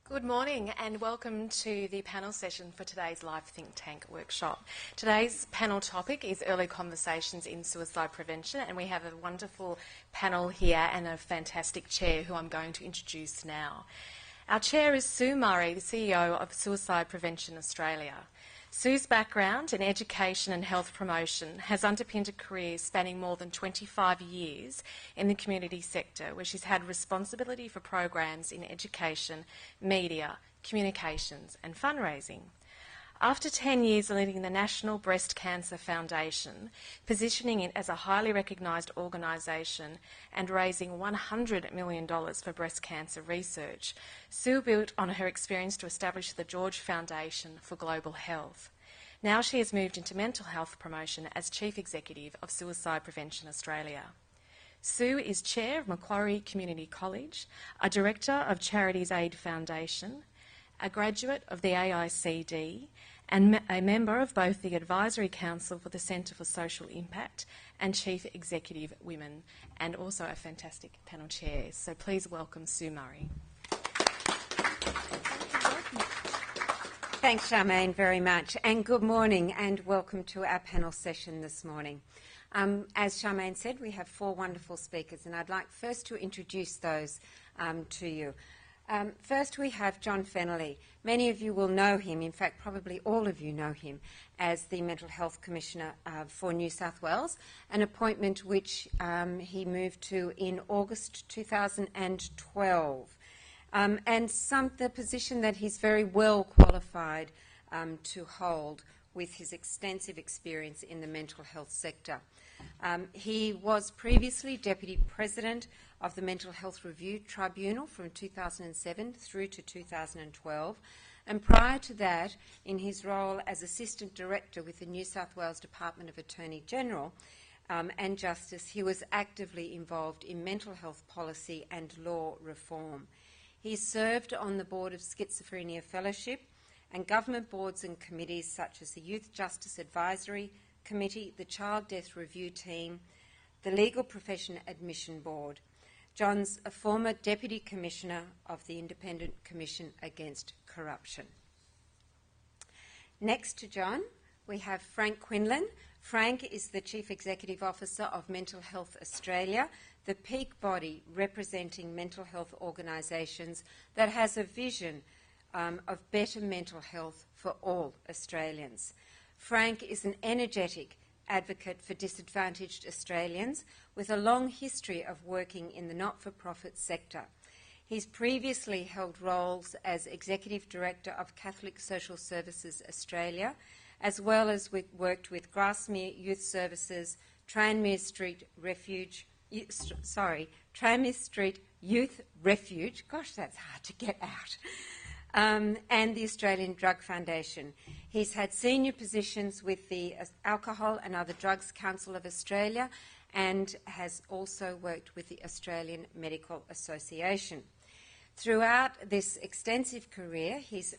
Good morning and welcome to the panel session for today's Live Think Tank workshop. Today's panel topic is early conversations in suicide prevention, and we have a wonderful panel here and a fantastic chair who I'm going to introduce now. Our chair is Sue Murray, the CEO of Suicide Prevention Australia. Sue's background in education and health promotion has underpinned a career spanning more than 25 years in the community sector, where she's had responsibility for programs in education, media, communications and fundraising. After 10 years leading the National Breast Cancer Foundation, positioning it as a highly recognised organisation and raising $100 million for breast cancer research, Sue built on her experience to establish the George Foundation for Global Health. Now she has moved into mental health promotion as Chief Executive of Suicide Prevention Australia. Sue is Chair of Macquarie Community College, a Director of Charities Aid Foundation, a graduate of the AICD, and a member of both the Advisory Council for the Centre for Social Impact and Chief Executive Women, and also a fantastic panel chair. So please welcome Sue Murray. Thanks, Charmaine, very much. And good morning and welcome to our panel session this morning. As Charmaine said, we have four wonderful speakers, and I'd like first to introduce those to you. First, we have John Fennelly. Many of you will know him, in fact, probably all of you know him, as the Mental Health Commissioner for New South Wales, an appointment which he moved to in August 2012. And the position that he's very well qualified to hold with his extensive experience in the mental health sector. He was previously Deputy President of the Mental Health Review Tribunal from 2007 through to 2012, and prior to that, in his role as Assistant Director with the New South Wales Department of Attorney General and Justice, he was actively involved in mental health policy and law reform. He served on the board of Schizophrenia Fellowship and government boards and committees such as the Youth Justice Advisory Committee, the Child Death Review Team, the Legal Profession Admission Board. John's a former Deputy Commissioner of the Independent Commission Against Corruption. Next to John, we have Frank Quinlan. Frank is the Chief Executive Officer of Mental Health Australia, the peak body representing mental health organisations that has a vision of better mental health for all Australians. Frank is an energetic advocate for disadvantaged Australians with a long history of working in the not-for-profit sector. He's previously held roles as Executive Director of Catholic Social Services Australia, as well as worked with Grasmere Youth Services, Tranmere Street Youth Refuge, gosh, that's hard to get out, and the Australian Drug Foundation. He's had senior positions with the Alcohol and Other Drugs Council of Australia and has also worked with the Australian Medical Association. Throughout this extensive career, he's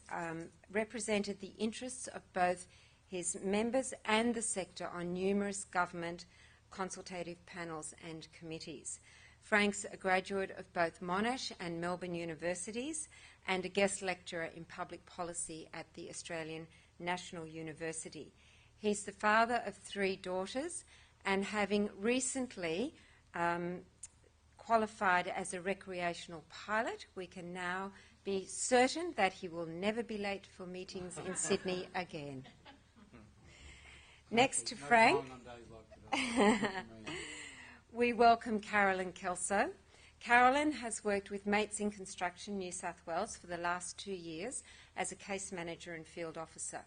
represented the interests of both his members and the sector on numerous government consultative panels and committees. Frank's a graduate of both Monash and Melbourne universities and a guest lecturer in public policy at the Australian National University. He's the father of three daughters, and having recently qualified as a recreational pilot, we can now be certain that he will never be late for meetings in Sydney again. Next to Frank, we welcome Carolyn Kelso. Carolyn has worked with Mates in Construction New South Wales for the last 2 years as a case manager and field officer.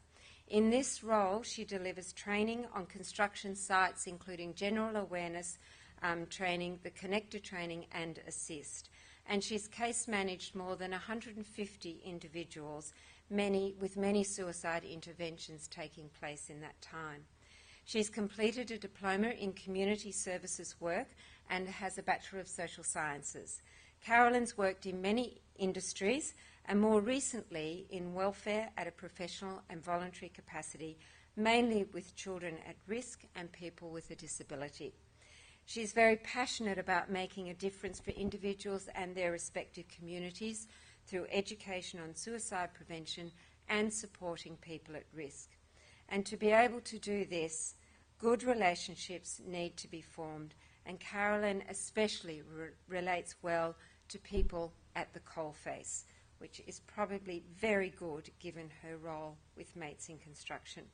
In this role, she delivers training on construction sites, including general awareness training, the connector training and assist. And she's case managed more than 150 individuals, with many suicide interventions taking place in that time. She's completed a diploma in community services work and has a Bachelor of Social Sciences. Carolyn's worked in many industries and more recently in welfare at a professional and voluntary capacity, mainly with children at risk and people with a disability. She's very passionate about making a difference for individuals and their respective communities through education on suicide prevention and supporting people at risk. And to be able to do this, good relationships need to be formed, and Carolyn especially relates well to people at the coalface, which is probably very good given her role with Mates in Construction.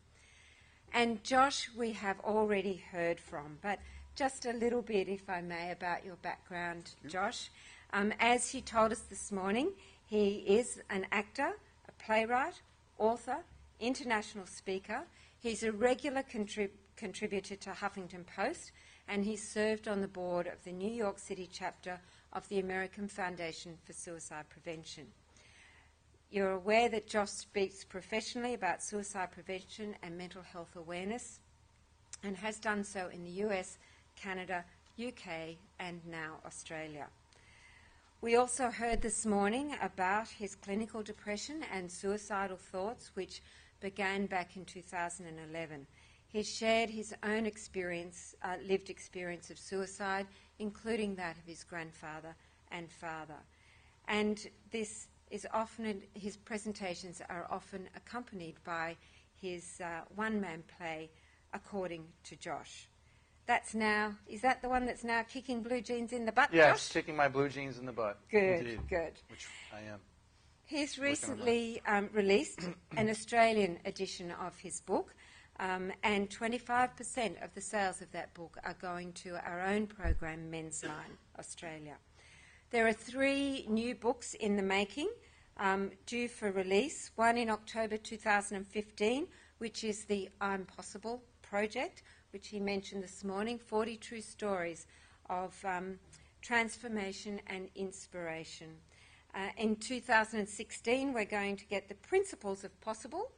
And Josh, we have already heard from, but just a little bit, if I may, about your background, Josh. As he told us this morning, he is an actor, a playwright, author, international speaker. He's a regular contributor to Huffington Post, and he served on the board of the New York City chapter of the American Foundation for Suicide Prevention. You're aware that Josh speaks professionally about suicide prevention and mental health awareness, and has done so in the US, Canada, UK, and now Australia. We also heard this morning about his clinical depression and suicidal thoughts, which began back in 2011. He shared his own experience, lived experience of suicide, including that of his grandfather and father. And this is often, his presentations are often accompanied by his one-man play, According to Josh. That's now, is that the one that's now kicking blue jeans in the butt, Yes, Josh? kicking my blue jeans in the butt. Good, Indeed. good. Which I am. He's recently released an Australian edition of his book, and 25% of the sales of that book are going to our own program, Men's Line Australia. There are 3 new books in the making, due for release, one in October 2015, which is the I'm Possible project, which he mentioned this morning, 40 true stories of transformation and inspiration. In 2016, we're going to get The Principles of Possible,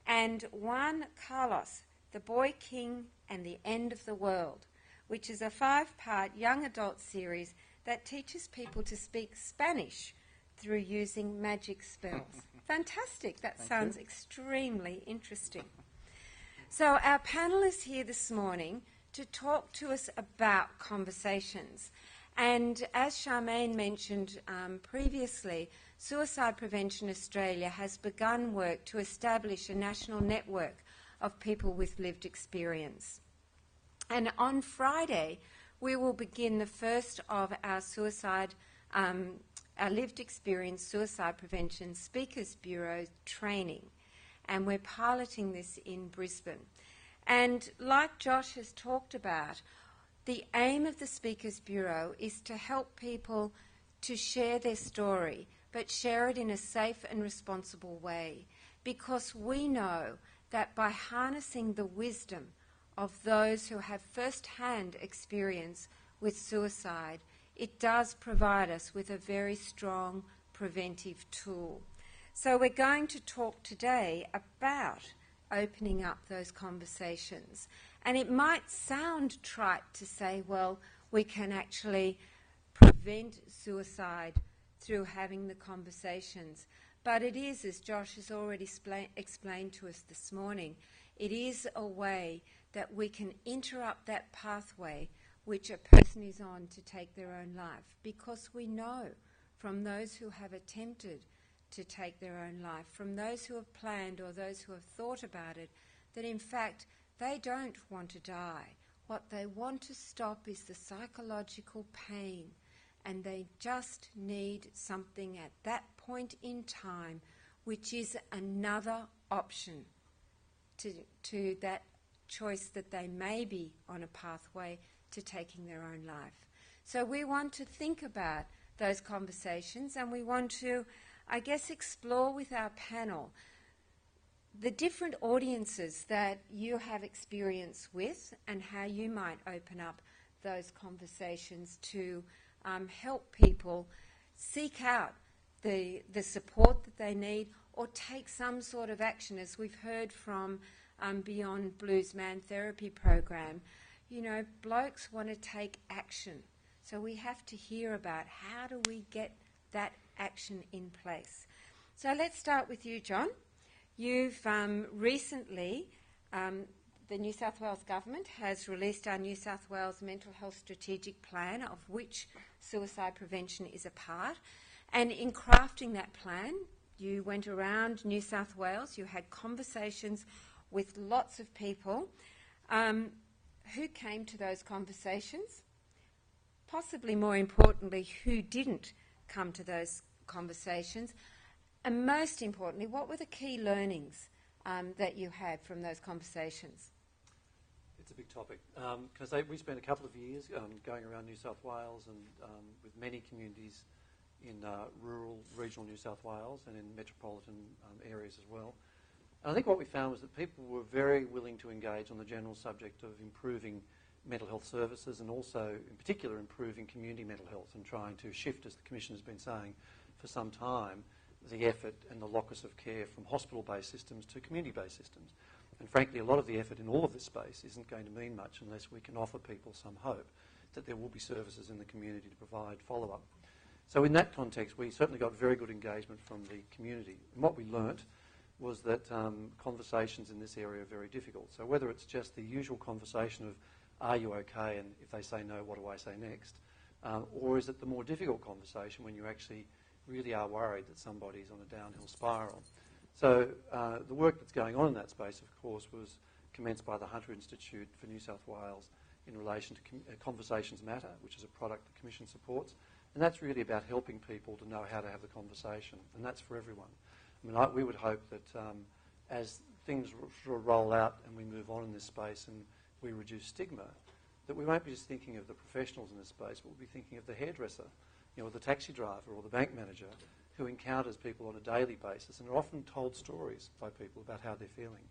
and Juan Carlos, The Boy King and the End of the World, which is a 5-part young adult series that teaches people to speak Spanish through using magic spells. Fantastic. That sounds extremely interesting. So our panel is here this morning to talk to us about conversations. And as Charmaine mentioned previously, Suicide Prevention Australia has begun work to establish a national network of people with lived experience. And on Friday, we will begin the first of our our lived experience suicide prevention Speakers Bureau training. And we're piloting this in Brisbane. And like Josh has talked about, the aim of the Speakers Bureau is to help people to share their story, but share it in a safe and responsible way, because we know that by harnessing the wisdom of those who have first-hand experience with suicide, it does provide us with a very strong preventive tool. So we're going to talk today about opening up those conversations. And it might sound trite to say, well, we can actually prevent suicide through having the conversations. But it is, as Josh has already explained to us this morning, it is a way that we can interrupt that pathway which a person is on to take their own life, because we know from those who have attempted to take their own life, from those who have planned or those who have thought about it, that in fact they don't want to die. What they want to stop is the psychological pain, and they just need something at that point in time which is another option to that choice that they may be on a pathway to taking their own life. So we want to think about those conversations, and we want to, I guess, explore with our panel the different audiences that you have experience with and how you might open up those conversations to help people seek out the support that they need or take some sort of action. As we've heard from Beyond Blues Man Therapy Program, you know, blokes want to take action. So we have to hear about how do we get that action in place. So let's start with you, John. You've recently, the New South Wales Government has released our New South Wales Mental Health Strategic Plan, of which suicide prevention is a part. And in crafting that plan, you went around New South Wales, you had conversations with lots of people. Who came to those conversations? Possibly more importantly, who didn't come to those conversations? And most importantly, what were the key learnings that you had from those conversations? It's a big topic. Can I say we spent a couple of years going around New South Wales and with many communities in rural, regional New South Wales and in metropolitan areas as well. And I think what we found was that people were very willing to engage on the general subject of improving mental health services and also, in particular, improving community mental health and trying to shift, as the Commission has been saying for some time, the effort and the locus of care from hospital-based systems to community-based systems. And frankly, a lot of the effort in all of this space isn't going to mean much unless we can offer people some hope that there will be services in the community to provide follow-up. So in that context, we certainly got very good engagement from the community. And what we learnt was that conversations in this area are very difficult. So whether it's just the usual conversation of, are you okay? And if they say no, what do I say next? Or is it the more difficult conversation when you actually really are worried that somebody's on a downhill spiral? So the work that's going on in that space, of course, was commenced by the Hunter Institute for New South Wales in relation to Conversations Matter, which is a product the Commission supports. And that's really about helping people to know how to have the conversation. And that's for everyone. I mean, we would hope that as things sort of roll out and we move on in this space and we reduce stigma, that we won't be just thinking of the professionals in this space, but we'll be thinking of the hairdresser, or the taxi driver or the bank manager who encounters people on a daily basis and are often told stories by people about how they're feeling.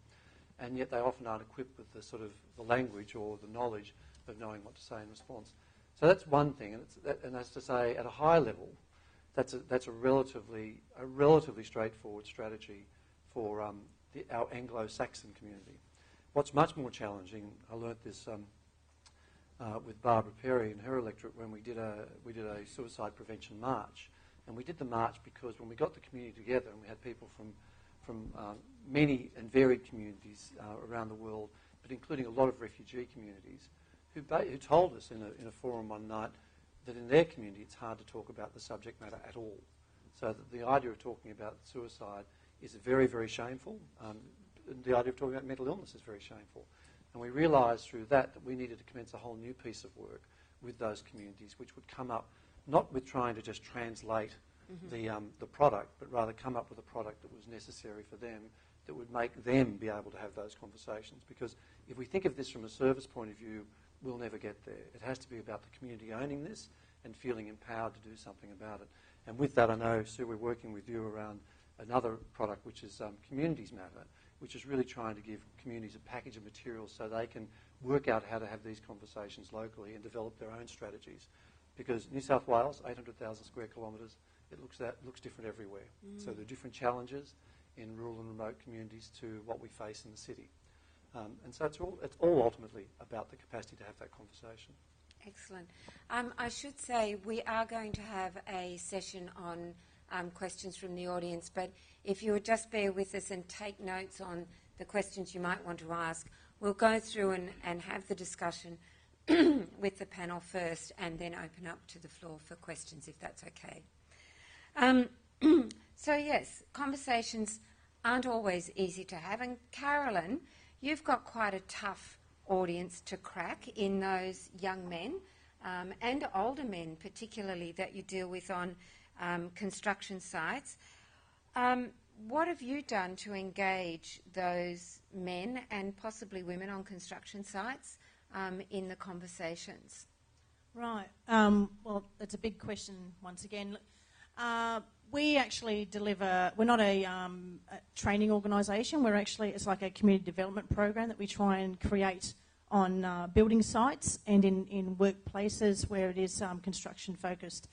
And yet they often aren't equipped with the sort of the language or the knowledge of knowing what to say in response. So that's one thing, and that's to say, at a high level, that's a relatively straightforward strategy for our Anglo-Saxon community. What's much more challenging, I learnt this with Barbara Perry and her electorate when we did a suicide prevention march, and we did the march because when we got the community together and we had people from many and varied communities around the world, but including a lot of refugee communities, who told us in a forum one night that in their community it's hard to talk about the subject matter at all. So that the idea of talking about suicide is very, very shameful. The idea of talking about mental illness is very shameful. And we realised through that we needed to commence a whole new piece of work with those communities, which would come up not with trying to just translate the product, but rather come up with a product that was necessary for them, that would make them be able to have those conversations. Because if we think of this from a service point of view, we'll never get there. It has to be about the community owning this and feeling empowered to do something about it. And with that, I know, Sue, we're working with you around another product, which is Communities Matter, which is really trying to give communities a package of materials so they can work out how to have these conversations locally and develop their own strategies. Because New South Wales, 800,000 square kilometres, it looks different everywhere. So there are different challenges in rural and remote communities to what we face in the city. And so it's all ultimately about the capacity to have that conversation. Excellent. I should say we are going to have a session on questions from the audience, but if you would just bear with us and take notes on the questions you might want to ask, we'll go through and have the discussion with the panel first and then open up to the floor for questions, if that's okay. So yes, conversations aren't always easy to have, and Carolyn, you've got quite a tough audience to crack in those young men and older men particularly that you deal with on construction sites. What have you done to engage those men and possibly women on construction sites in the conversations? Right. Well, that's a big question once again. We actually deliver, we're not a training organisation, it's like a community development program that we try and create on building sites and in workplaces where it is construction focused.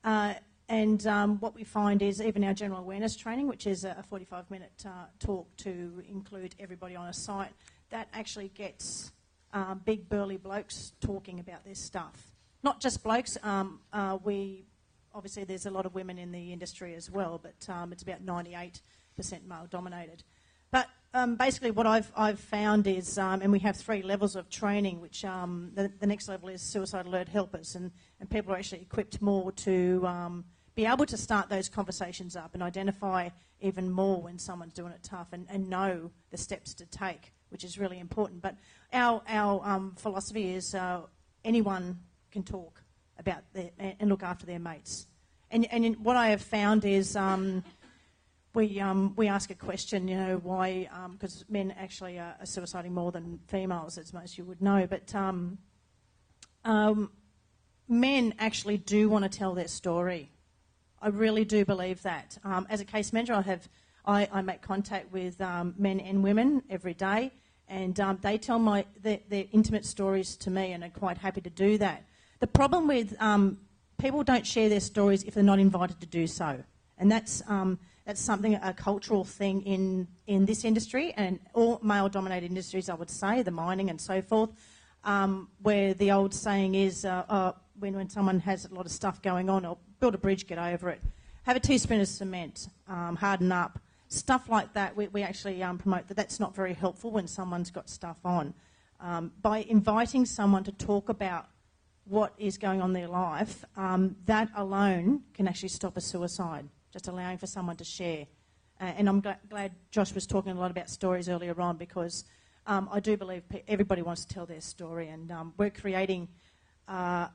And what we find is even our general awareness training, which is a 45-minute talk to include everybody on a site, that actually gets big burly blokes talking about this stuff. Not just blokes, obviously there's a lot of women in the industry as well, but it's about 98% male dominated. But basically what I've found is, and we have 3 levels of training, which the next level is suicide alert helpers, and people are actually equipped more to be able to start those conversations up and identify even more when someone's doing it tough and know the steps to take, which is really important. But our philosophy is anyone can talk about and look after their mates. And what I have found is we ask a question, why, because men actually are suiciding more than females, as most of you would know, but men actually do want to tell their story. I really do believe that. As a case manager, I make contact with men and women every day, and they tell their intimate stories to me, and are quite happy to do that. The problem with people don't share their stories if they're not invited to do so, and that's something, a cultural thing in this industry and all male-dominated industries, I would say, the mining and so forth, where the old saying is, when someone has a lot of stuff going on, or build a bridge, get over it. Have a teaspoon of cement, harden up. Stuff like that, we actually promote that. That's not very helpful when someone's got stuff on. By inviting someone to talk about what is going on in their life, that alone can actually stop a suicide, just allowing for someone to share. And I'm glad Josh was talking a lot about stories earlier on, because I do believe everybody wants to tell their story, and we're creating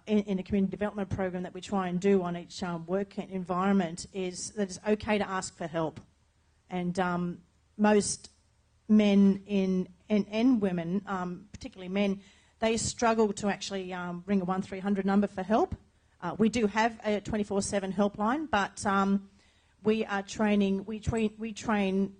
in a community development program that we try and do on each work environment is that it's okay to ask for help. And most men and women, particularly men, they struggle to actually ring a 1300 number for help. We do have a 24/7 helpline, but we train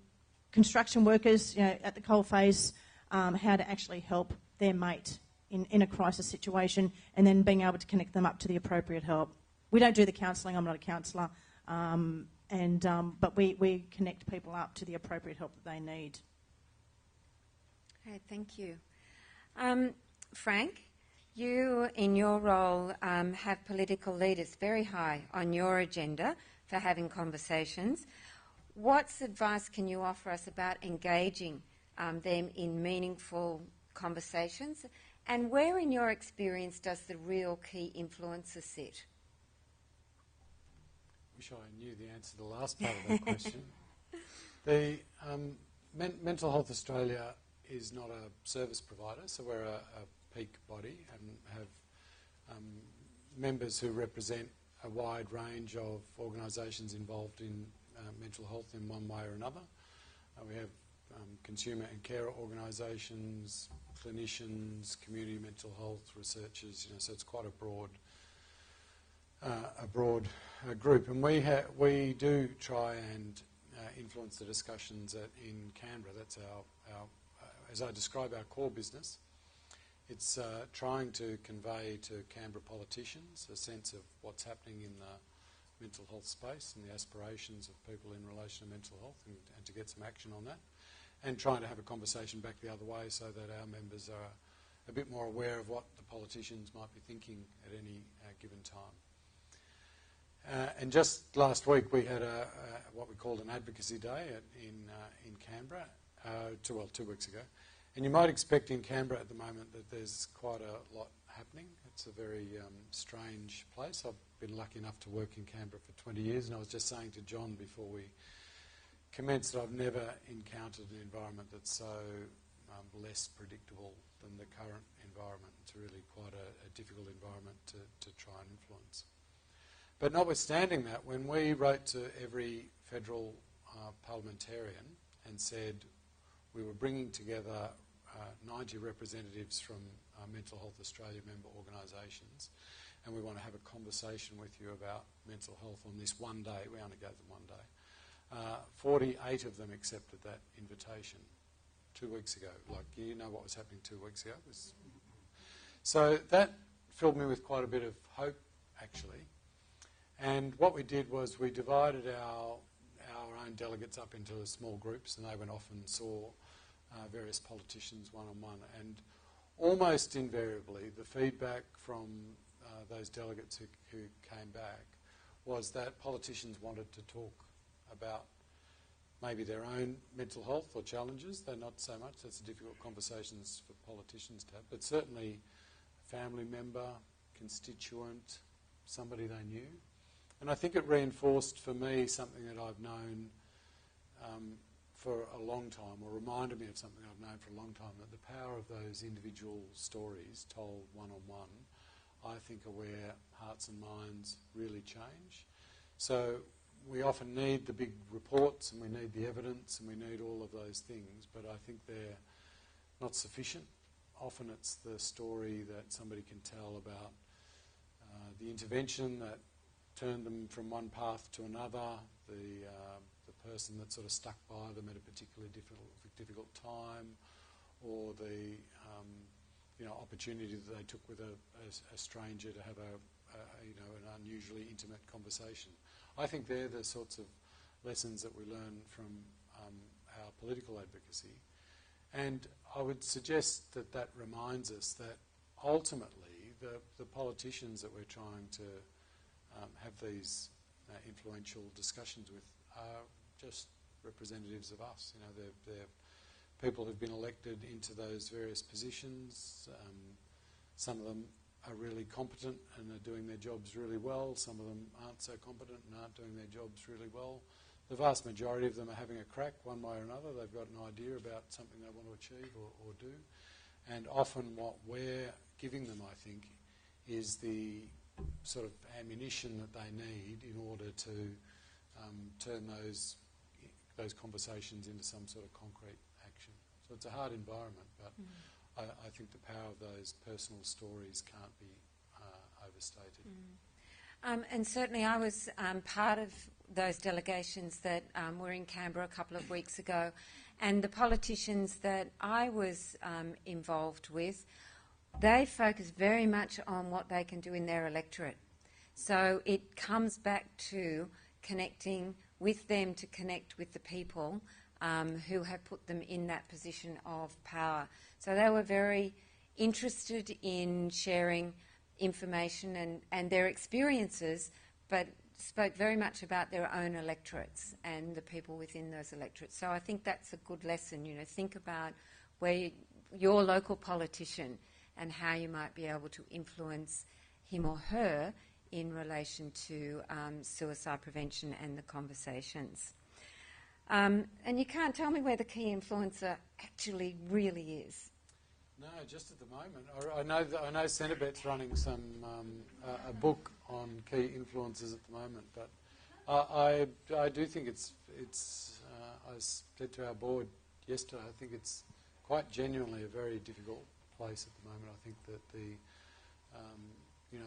construction workers, at the coalface, how to actually help their mate in a crisis situation, and then being able to connect them up to the appropriate help. We don't do the counselling. I'm not a counsellor, but we connect people up to the appropriate help that they need. Okay, thank you. Frank, you in your role have political leaders very high on your agenda for having conversations. What advice can you offer us about engaging them in meaningful conversations? And where in your experience does the real key influencer sit? Wish I knew the answer to the last part of that question. The Mental Health Australia is not a service provider, so we're a peak body and have members who represent a wide range of organisations involved in mental health in one way or another. We have consumer and carer organisations, clinicians, community mental health researchers, so it's quite a broad group. And we do try and influence the discussions in Canberra. That's our as I describe our core business. It's trying to convey to Canberra politicians a sense of what's happening in the mental health space and the aspirations of people in relation to mental health, and to get some action on that, and trying to have a conversation back the other way so that our members are a bit more aware of what the politicians might be thinking at any given time. And just last week we had what we called an advocacy day in Canberra, 2 weeks ago. And you might expect in Canberra at the moment that there's quite a lot happening. It's a very strange place. I've been lucky enough to work in Canberra for 20 years, and I was just saying to John before we commenced that I've never encountered an environment that's so less predictable than the current environment. It's really quite a difficult environment to try and influence. But notwithstanding that, when we wrote to every federal parliamentarian and said we were bringing together 90 representatives from Mental Health Australia member organisations, and we want to have a conversation with you about mental health on this one day. We only gave them one day. 48 of them accepted that invitation 2 weeks ago. Like, you know what was happening 2 weeks ago? So that filled me with quite a bit of hope, actually. And what we did was we divided our own delegates up into small groups, and they went off and saw various politicians one-on-one. And almost invariably, the feedback from those delegates who came back was that politicians wanted to talk about maybe their own mental health or challenges. They're not so much. That's difficult conversations for politicians to have. But certainly a family member, constituent, somebody they knew, And I think it reinforced for me something that I've known for a long time, or reminded me of something I've known for a long time, that the power of those individual stories told one-on-one, I think, are where hearts and minds really change. So we often need the big reports, and we need the evidence, and we need all of those things, but I think they're not sufficient. Often it's the story that somebody can tell about the intervention that turned them from one path to another, the person that sort of stuck by them at a particularly difficult time, or the opportunity that they took with a stranger to have an unusually intimate conversation. I think they're the sorts of lessons that we learn from our political advocacy. And I would suggest that reminds us that ultimately the politicians that we're trying to have these influential discussions with are just representatives of us. They're people who've been elected into those various positions. Some of them are really competent and are doing their jobs really well. Some of them aren't so competent and aren't doing their jobs really well. The vast majority of them are having a crack one way or another. They've got an idea about something they want to achieve or do. And often what we're giving them, I think, is the sort of ammunition that they need in order to turn those conversations into some sort of concrete action. So it's a hard environment, but I think the power of those personal stories can't be overstated. And certainly I was part of those delegations that were in Canberra a couple of weeks ago, and the politicians that I was involved with, they focus very much on what they can do in their electorate. So it comes back to connecting with them to connect with the people who have put them in that position of power. So they were very interested in sharing information and their experiences, but spoke very much about their own electorates and the people within those electorates. So I think that's a good lesson. Think about where your local politician and how you might be able to influence him or her in relation to suicide prevention and the conversations. And you can't tell me where the key influencer actually really is. No, just at the moment. I know Centrebet's running a book on key influences at the moment, but I do think it's I said to our board yesterday, I think it's quite genuinely a very difficult place at the moment. I think that the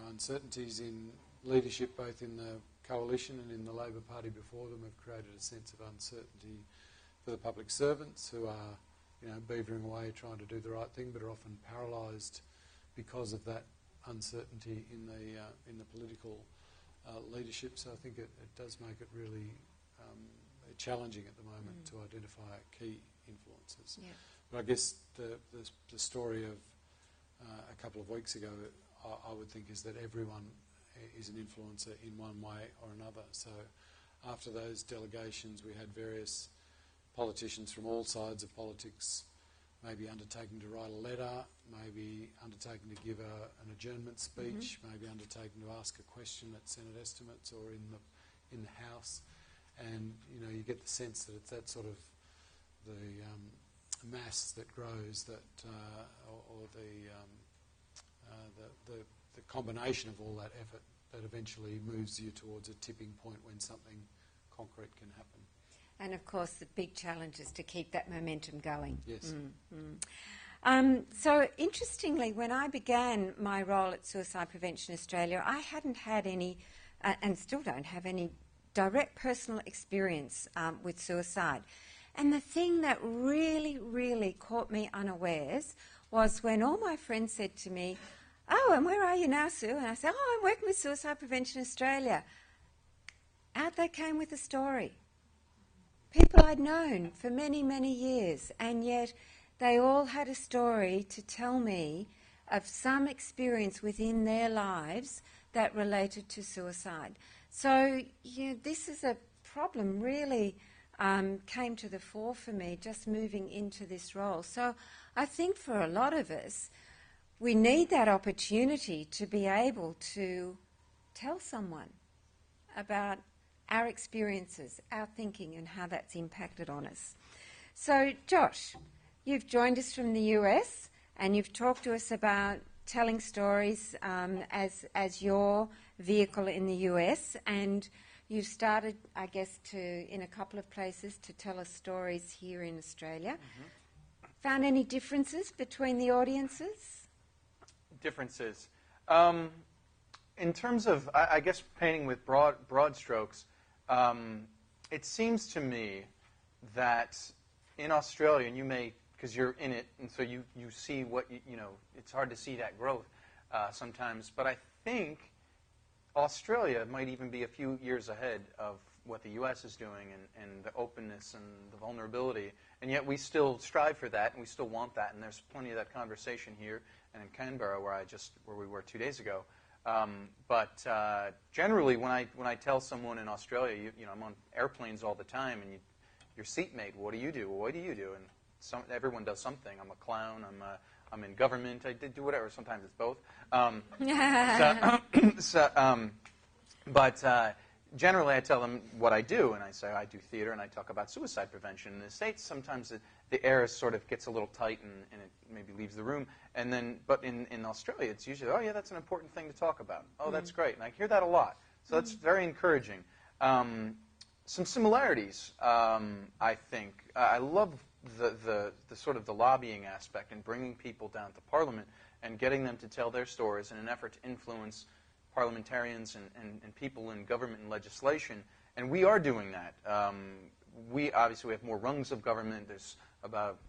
uncertainties in leadership, both in the coalition and in the Labor Party before them, have created a sense of uncertainty for the public servants who are beavering away trying to do the right thing, but are often paralysed because of that uncertainty in the political leadership. So I think it does make it really challenging at the moment to identify key influences. Yeah. But I guess the story of a couple of weeks ago, I would think, is that everyone is an influencer in one way or another. So after those delegations, we had various politicians from all sides of politics maybe undertaking to write a letter, maybe undertaking to give an adjournment speech, maybe undertaking to ask a question at Senate estimates or in the House. And, you get the sense that it's that sort of the mass that grows or the combination of all that effort that eventually moves you towards a tipping point when something concrete can happen. And of course, the big challenge is to keep that momentum going. Yes. So interestingly, when I began my role at Suicide Prevention Australia, I hadn't had any, and still don't have any, direct personal experience with suicide. And the thing that really, really caught me unawares was when all my friends said to me, "Oh, and where are you now, Sue?" And I said, "Oh, I'm working with Suicide Prevention Australia." Out they came with a story. People I'd known for many, many years, and yet they all had a story to tell me of some experience within their lives that related to suicide. So, this is a problem really came to the fore for me just moving into this role. So I think for a lot of us, we need that opportunity to be able to tell someone about our experiences, our thinking, and how that's impacted on us. So, Josh, you've joined us from the US, and you've talked to us about telling stories as your vehicle in the US, and you've started, I guess, in a couple of places to tell us stories here in Australia. Found any differences between the audiences? Differences. In terms of, I guess, painting with broad strokes, it seems to me that in Australia, and you may, because you're in it, and so you see what, you know, it's hard to see that growth sometimes, but I think Australia might even be a few years ahead of what the U.S. is doing and the openness and the vulnerability, and yet we still strive for that, and we still want that, and there's plenty of that conversation here and in Canberra, where we were 2 days ago. But generally, when I tell someone in Australia, you know, I'm on airplanes all the time, and your seatmate, what do you do? Well, what do you do? And everyone does something. I'm a clown. I'm in government. I did do whatever. Sometimes it's both. But generally, I tell them what I do, and I say I do theater, and I talk about suicide prevention. In the States, sometimes the air sort of gets a little tight, and it maybe leaves the room. And then, but in Australia, it's usually, oh yeah, that's an important thing to talk about. Oh, that's great, and I hear that a lot. So that's very encouraging. Some similarities, I think. I love the sort of the lobbying aspect and bringing people down to Parliament and getting them to tell their stories in an effort to influence parliamentarians and people in government and legislation. And we are doing that. We obviously have more rungs of government. There's about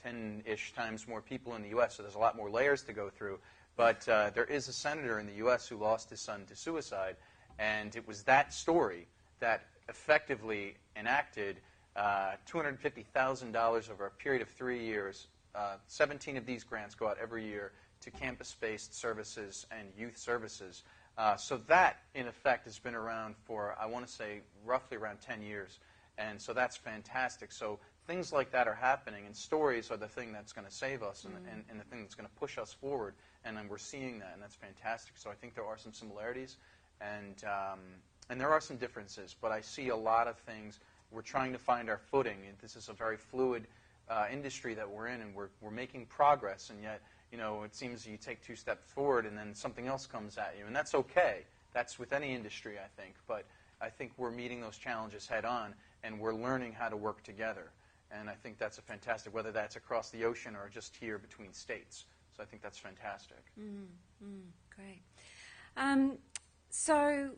10-ish times more people in the U.S., so there's a lot more layers to go through. But there is a senator in the U.S. who lost his son to suicide, and it was that story that effectively enacted $250,000 over a period of 3 years. 17 of these grants go out every year to campus-based services and youth services. So that, in effect, has been around for, I want to say, roughly around 10 years. And so that's fantastic. So things like that are happening, and stories are the thing that's going to save us and the thing that's going to push us forward. And then we're seeing that, and that's fantastic. So I think there are some similarities, and there are some differences. But I see a lot of things. We're trying to find our footing. This is a very fluid industry that we're in, and we're making progress. And yet, you know, it seems you take 2 steps forward, and then something else comes at you, and that's okay. That's with any industry, I think. But I think we're meeting those challenges head on, and we're learning how to work together. And I think that's a fantastic, whether that's across the ocean or just here between states. So I think that's fantastic. Great. So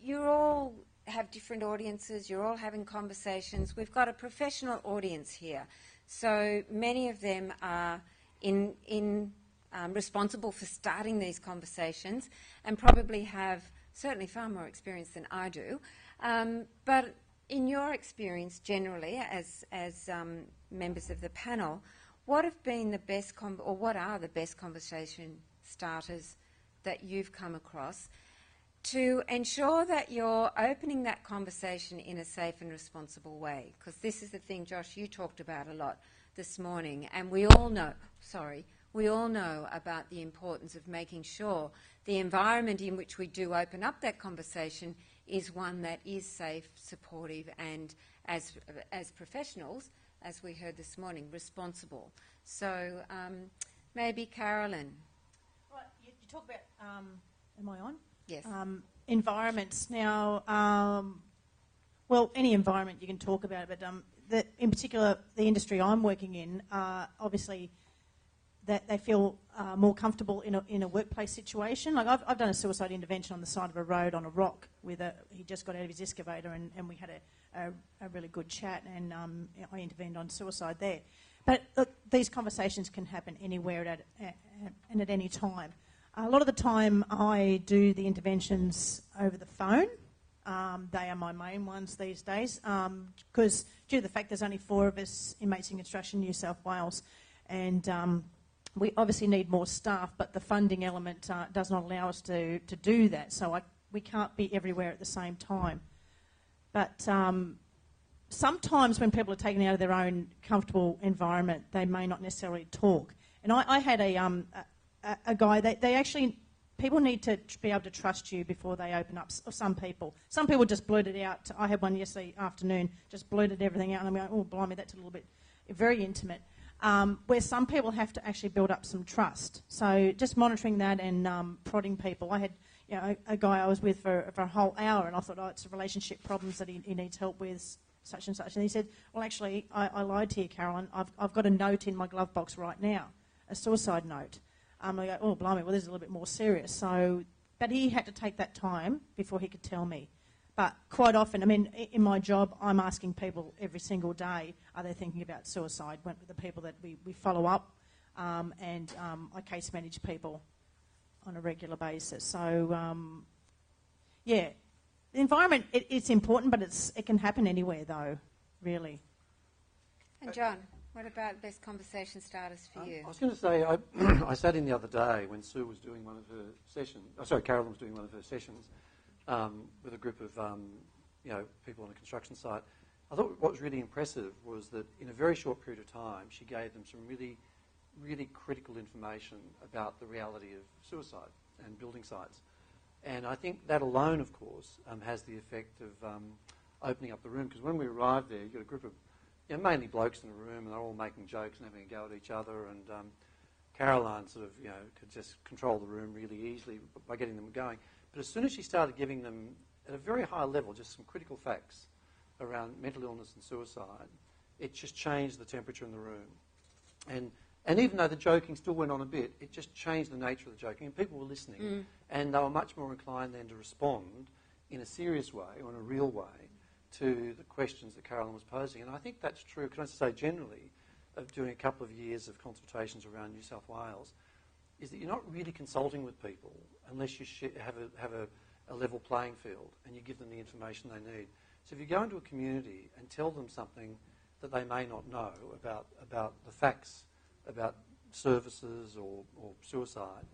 you all have different audiences. You're all having conversations. We've got a professional audience here. So many of them are responsible for starting these conversations and probably have certainly far more experience than I do. But in your experience generally as members of the panel, what have been the best what are the best conversation starters that you've come across to ensure that you're opening that conversation in a safe and responsible way? Because this is the thing, Josh, you talked about a lot this morning, and we all know about the importance of making sure the environment in which we do open up that conversation is one that is safe, supportive, and as professionals, as we heard this morning, responsible. So maybe Carolyn. Right, you talk about, am I on? Yes. Environments. Now, well, any environment you can talk about, but in particular, the industry I'm working in, obviously, that they feel more comfortable in a workplace situation. Like I've done a suicide intervention on the side of a road on a rock with he just got out of his excavator, and we had a really good chat, and I intervened on suicide there. But these conversations can happen anywhere and at any time. A lot of the time I do the interventions over the phone. They are my main ones these days because due to the fact there's only 4 of us inmates in Construction New South Wales, and we obviously need more staff, but the funding element does not allow us to do that, so we can't be everywhere at the same time. But sometimes when people are taken out of their own comfortable environment, they may not necessarily talk. And I had a guy, they actually people need to be able to trust you before they open up. Some people just blurt it out. I had one yesterday afternoon, just blurted everything out, and I'm going, oh, blimey, that's a little bit very intimate. Where some people have to actually build up some trust. So just monitoring that and prodding people. I had a guy I was with for a whole hour, and I thought, oh, it's relationship problems that he needs help with, such and such. And he said, well, actually, I lied to you, Carolyn. I've got a note in my glove box right now, a suicide note. I go, oh, blimey, well, this is a little bit more serious. So, but he had to take that time before he could tell me. But quite often, I mean, in my job, I'm asking people every single day, are they thinking about suicide? With the people that we follow up, and I case manage people on a regular basis. So, yeah, the environment, it's important, but it can happen anywhere, though, really. And John, what about best conversation starters for you? I was going to say, I sat in the other day when Sue was doing one of her sessions, Carolyn was doing one of her sessions with a group of people on a construction site. I thought what was really impressive was that in a very short period of time, she gave them some really, really critical information about the reality of suicide and building sites. And I think that alone, of course, has the effect of opening up the room. Because when we arrived there, you got a group of mainly blokes in the room, and they're all making jokes and having a go at each other. And Caroline sort of, could just control the room really easily by getting them going. But as soon as she started giving them, at a very high level, just some critical facts around mental illness and suicide, it just changed the temperature in the room. And even though the joking still went on a bit, it just changed the nature of the joking, and people were listening. And they were much more inclined then to respond in a serious way or in a real way to the questions that Carolyn was posing. And I think that's true, can I say generally, of doing a couple of years of consultations around New South Wales, is that you're not really consulting with people unless you have a level playing field and you give them the information they need. So if you go into a community and tell them something that they may not know about the facts about services or suicide,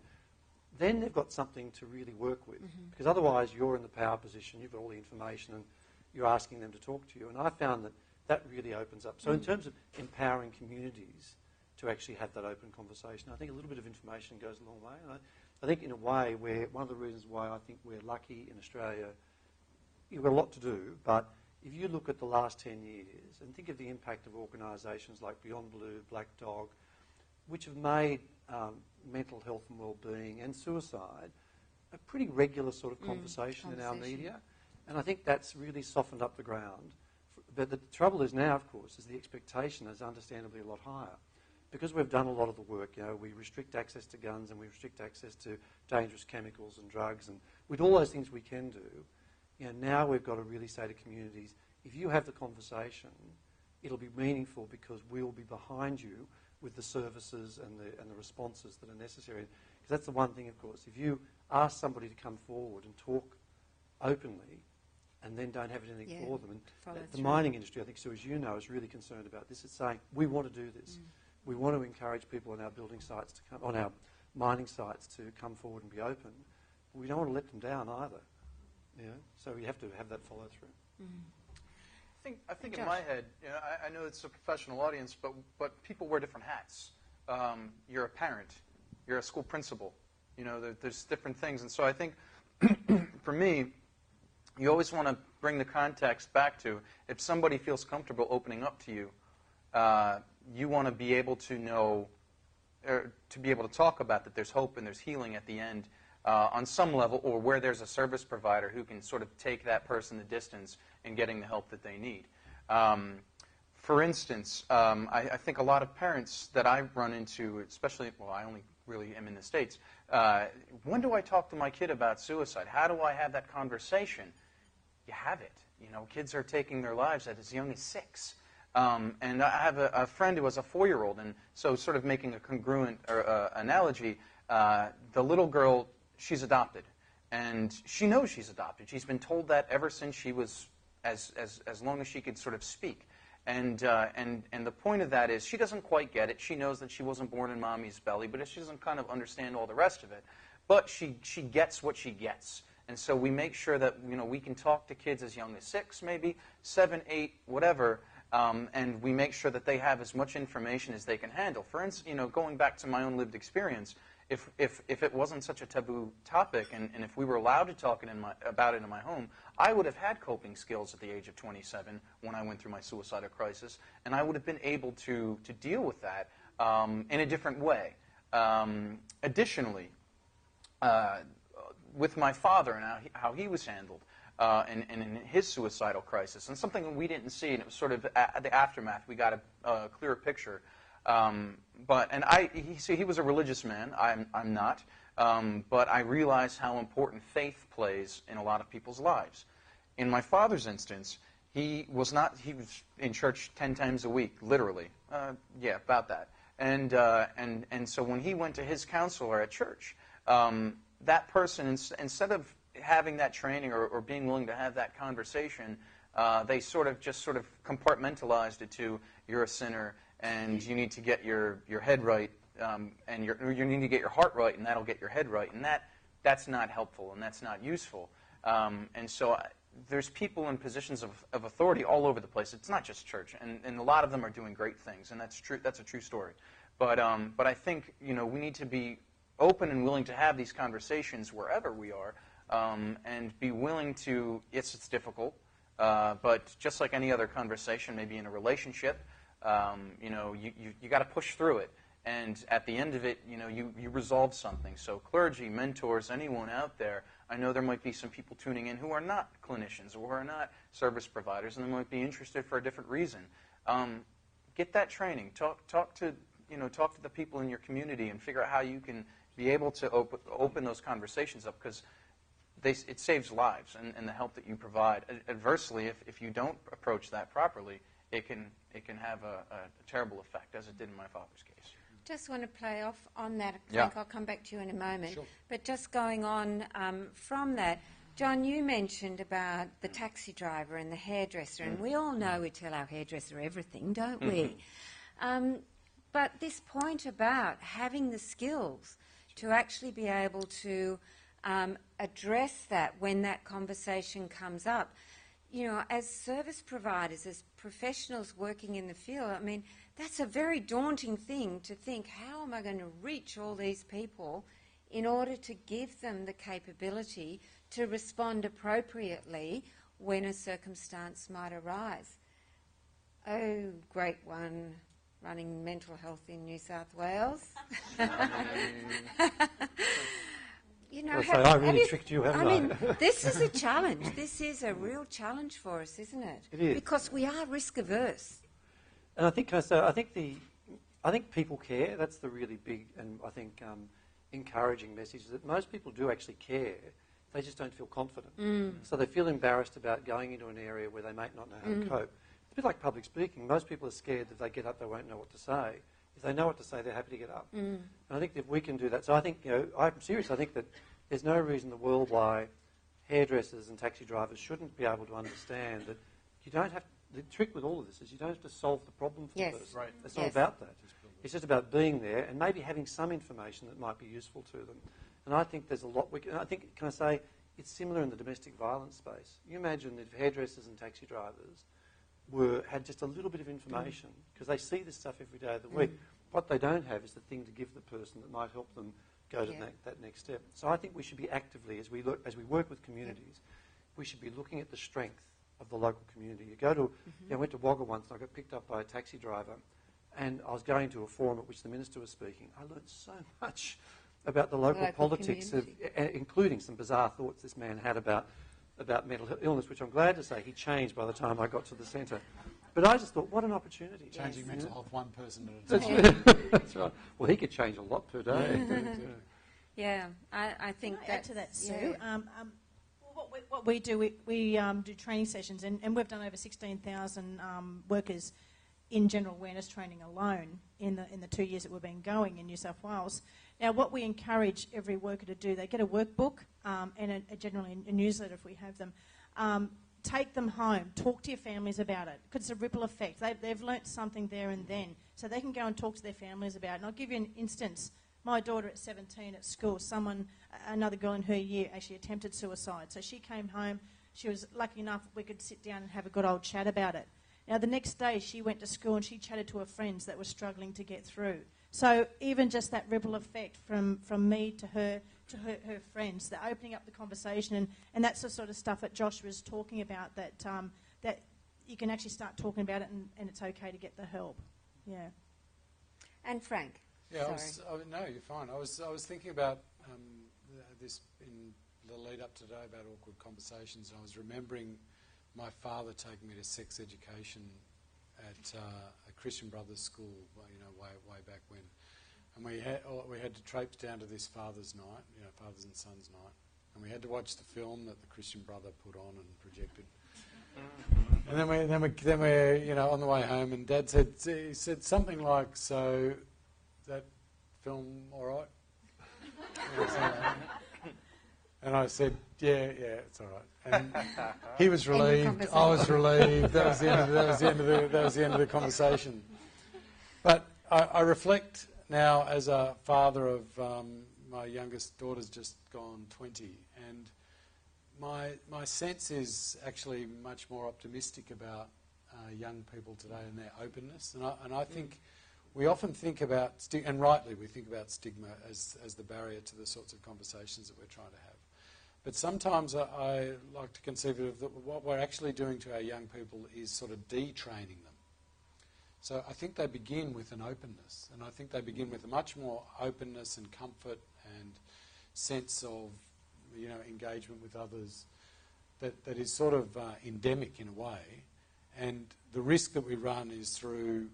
then they've got something to really work with. Because otherwise you're in the power position, you've got all the information and you're asking them to talk to you. And I found that really opens up. So in terms of empowering communities to actually have that open conversation, I think a little bit of information goes a long way. And I think in a way, one of the reasons why I think we're lucky in Australia, you've got a lot to do, but if you look at the last 10 years and think of the impact of organisations like Beyond Blue, Black Dog, which have made mental health and well-being and suicide a pretty regular sort of conversation in our media. And I think that's really softened up the ground. But the trouble is now, of course, is the expectation is understandably a lot higher. Because we've done a lot of the work, we restrict access to guns and we restrict access to dangerous chemicals and drugs, and with all those things we can do, now we've got to really say to communities, if you have the conversation, it'll be meaningful because we'll be behind you with the services and the responses that are necessary. Because that's the one thing, of course, if you ask somebody to come forward and talk openly and then don't have anything for them, and the mining industry, I think, Sue, as you know, is really concerned about this. It's saying, we want to do this. We want to encourage people on our building sites to come, on our mining sites to come forward and be open. But we don't want to let them down either. So we have to have that follow through. I think in my head, I know it's a professional audience, but people wear different hats. You're a parent. You're a school principal. There's different things. And so I think, for me, you always want to bring the context back to, if somebody feels comfortable opening up to you, you want to be able to know, or to be able to talk about that there's hope and there's healing at the end on some level, or where there's a service provider who can sort of take that person the distance in getting the help that they need. For instance, I think a lot of parents that I run into, especially, I only really am in the States, when do I talk to my kid about suicide? How do I have that conversation? You have it. Kids are taking their lives at as young as 6. And I have a friend who has a 4-year-old, and so sort of making a congruent analogy, the little girl, she's adopted, and she knows she's adopted. She's been told that ever since she was as long as she could sort of speak. And the point of that is she doesn't quite get it. She knows that she wasn't born in mommy's belly, but she doesn't kind of understand all the rest of it. But she gets what she gets. And so we make sure that we can talk to kids as young as 6, maybe 7, 8, whatever. And we make sure that they have as much information as they can handle. For instance, going back to my own lived experience, if it wasn't such a taboo topic, and if we were allowed to talk about it in my home, I would have had coping skills at the age of 27 when I went through my suicidal crisis, and I would have been able to deal with that in a different way. Additionally, with my father and how he was handled in his suicidal crisis, and something we didn't see, and it was sort of the aftermath, we got a clearer picture. He was a religious man. I'm not. But I realize how important faith plays in a lot of people's lives. In my father's instance, he was in church 10 times a week, literally. Yeah, about that. And so when he went to his counselor at church, that person, instead of having that training or being willing to have that conversation, they sort of compartmentalized it to, you're a sinner, and you need to get your head right, and you need to get your heart right, and that'll get your head right. And that's not helpful, and that's not useful. And so there's people in positions of authority all over the place. It's not just church, and a lot of them are doing great things, and that's true. That's a true story. But I think we need to be open and willing to have these conversations wherever we are, and be willing to. It's difficult, but just like any other conversation, maybe in a relationship. You got to push through it, and at the end of it, you resolve something. So clergy, mentors, anyone out there, I know there might be some people tuning in who are not clinicians or who are not service providers, and they might be interested for a different reason. Get that training. Talk to the people in your community and figure out how you can be able to open those conversations up, because it saves lives and the help that you provide. Adversely, if you don't approach that properly, it can have a terrible effect, as it did in my father's case. Just want to play off on that, Yeah. Frank. I'll come back to you in a moment. Sure. But just going on from that, John, you mentioned about the taxi driver and the hairdresser, and we all know we tell our hairdresser everything, don't we? But this point about having the skills to actually be able to address that when that conversation comes up. As service providers, as professionals working in the field, I mean, that's a very daunting thing to think, how am I going to reach all these people in order to give them the capability to respond appropriately when a circumstance might arise? Oh, great one, running mental health in New South Wales. I really tricked you, haven't I? mean, this is a challenge. This is a real challenge for us, isn't it? It is. Because we are risk averse. And I think people care. That's the really big and I think encouraging message, that most people do actually care. They just don't feel confident. So they feel embarrassed about going into an area where they might not know how to cope. It's a bit like public speaking. Most people are scared that if they get up, they won't know what to say. If they know what to say, they're happy to get up. And I think if we can do that, so I think, I'm serious. I think that there's no reason in the world why hairdressers and taxi drivers shouldn't be able to understand that you don't have. The trick with all of this is you don't have to solve the problem for the person. Right. It's not about that. It's just about being there and maybe having some information that might be useful to them. And I think there's a lot. I think, can I say, it's similar in the domestic violence space. You imagine if hairdressers and taxi drivers had just a little bit of information, because they see this stuff every day of the week. What they don't have is the thing to give the person that might help them go to that next step. So I think we should be actively, as we work with communities, we should be looking at the strength of the local community. You go to, I went to Wagga once and I got picked up by a taxi driver, and I was going to a forum at which the minister was speaking. I learned so much about the local politics, including some bizarre thoughts this man had about mental illness, which I'm glad to say he changed by the time I got to the centre. But I just thought, what an opportunity. Changing mental health one person at a time. That's right. Well, he could change a lot per day. Yeah, I think Can I add to that, Sue? What we do, we do training sessions, and we've done over 16,000 workers in general awareness training alone in the 2 years that we've been going in New South Wales. Now, what we encourage every worker to do, they get a workbook and generally a newsletter if we have them. Take them home, talk to your families about it, because it's a ripple effect. They've learnt something there and then, so they can go and talk to their families about it. And I'll give you an instance. My daughter at 17 at school, another girl in her year actually attempted suicide. So she came home, she was lucky enough we could sit down and have a good old chat about it. Now the next day she went to school and she chatted to her friends that were struggling to get through. So even just that ripple effect from me to her friends, the opening up the conversation, and that's the sort of stuff that Josh was talking about, that that you can actually start talking about it, and it's okay to get the help. Yeah. And Frank. Yeah, sorry. no, you're fine. I was thinking about this in the lead up to today about awkward conversations, and I was remembering my father taking me to sex education at a Christian Brothers school, way back when, and we had to traipse down to this Father's Night, Fathers and Sons Night, and we had to watch the film that the Christian Brother put on and projected. And then we're on the way home, and Dad said something like, "So, that film all right?" And I said, yeah, it's all right. And he was relieved. I was relieved. That was the end of the conversation. But I reflect now as a father of my youngest daughter's just gone 20, and my sense is actually much more optimistic about young people today and their openness. And I think we often think about, and rightly we think about stigma as the barrier to the sorts of conversations that we're trying to have. But sometimes I like to conceive of that what we're actually doing to our young people is sort of detraining them. So I think they begin with an openness, and I think they begin with a much more openness and comfort and sense of engagement with others that is sort of endemic in a way. And the risk that we run is through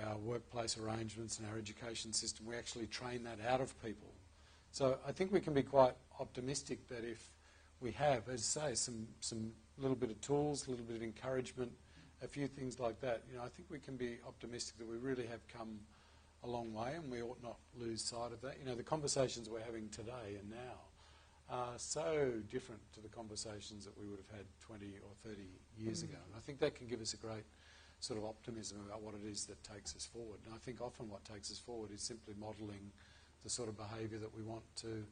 our workplace arrangements and our education system, we actually train that out of people. So I think we can be quite optimistic that if we have, as I say, some little bit of tools, a little bit of encouragement, a few things like that, I think we can be optimistic that we really have come a long way, and we ought not lose sight of that. The conversations we're having today and now are so different to the conversations that we would have had 20 or 30 years ago. And I think that can give us a great sort of optimism about what it is that takes us forward. And I think often what takes us forward is simply modelling the sort of behaviour that we want to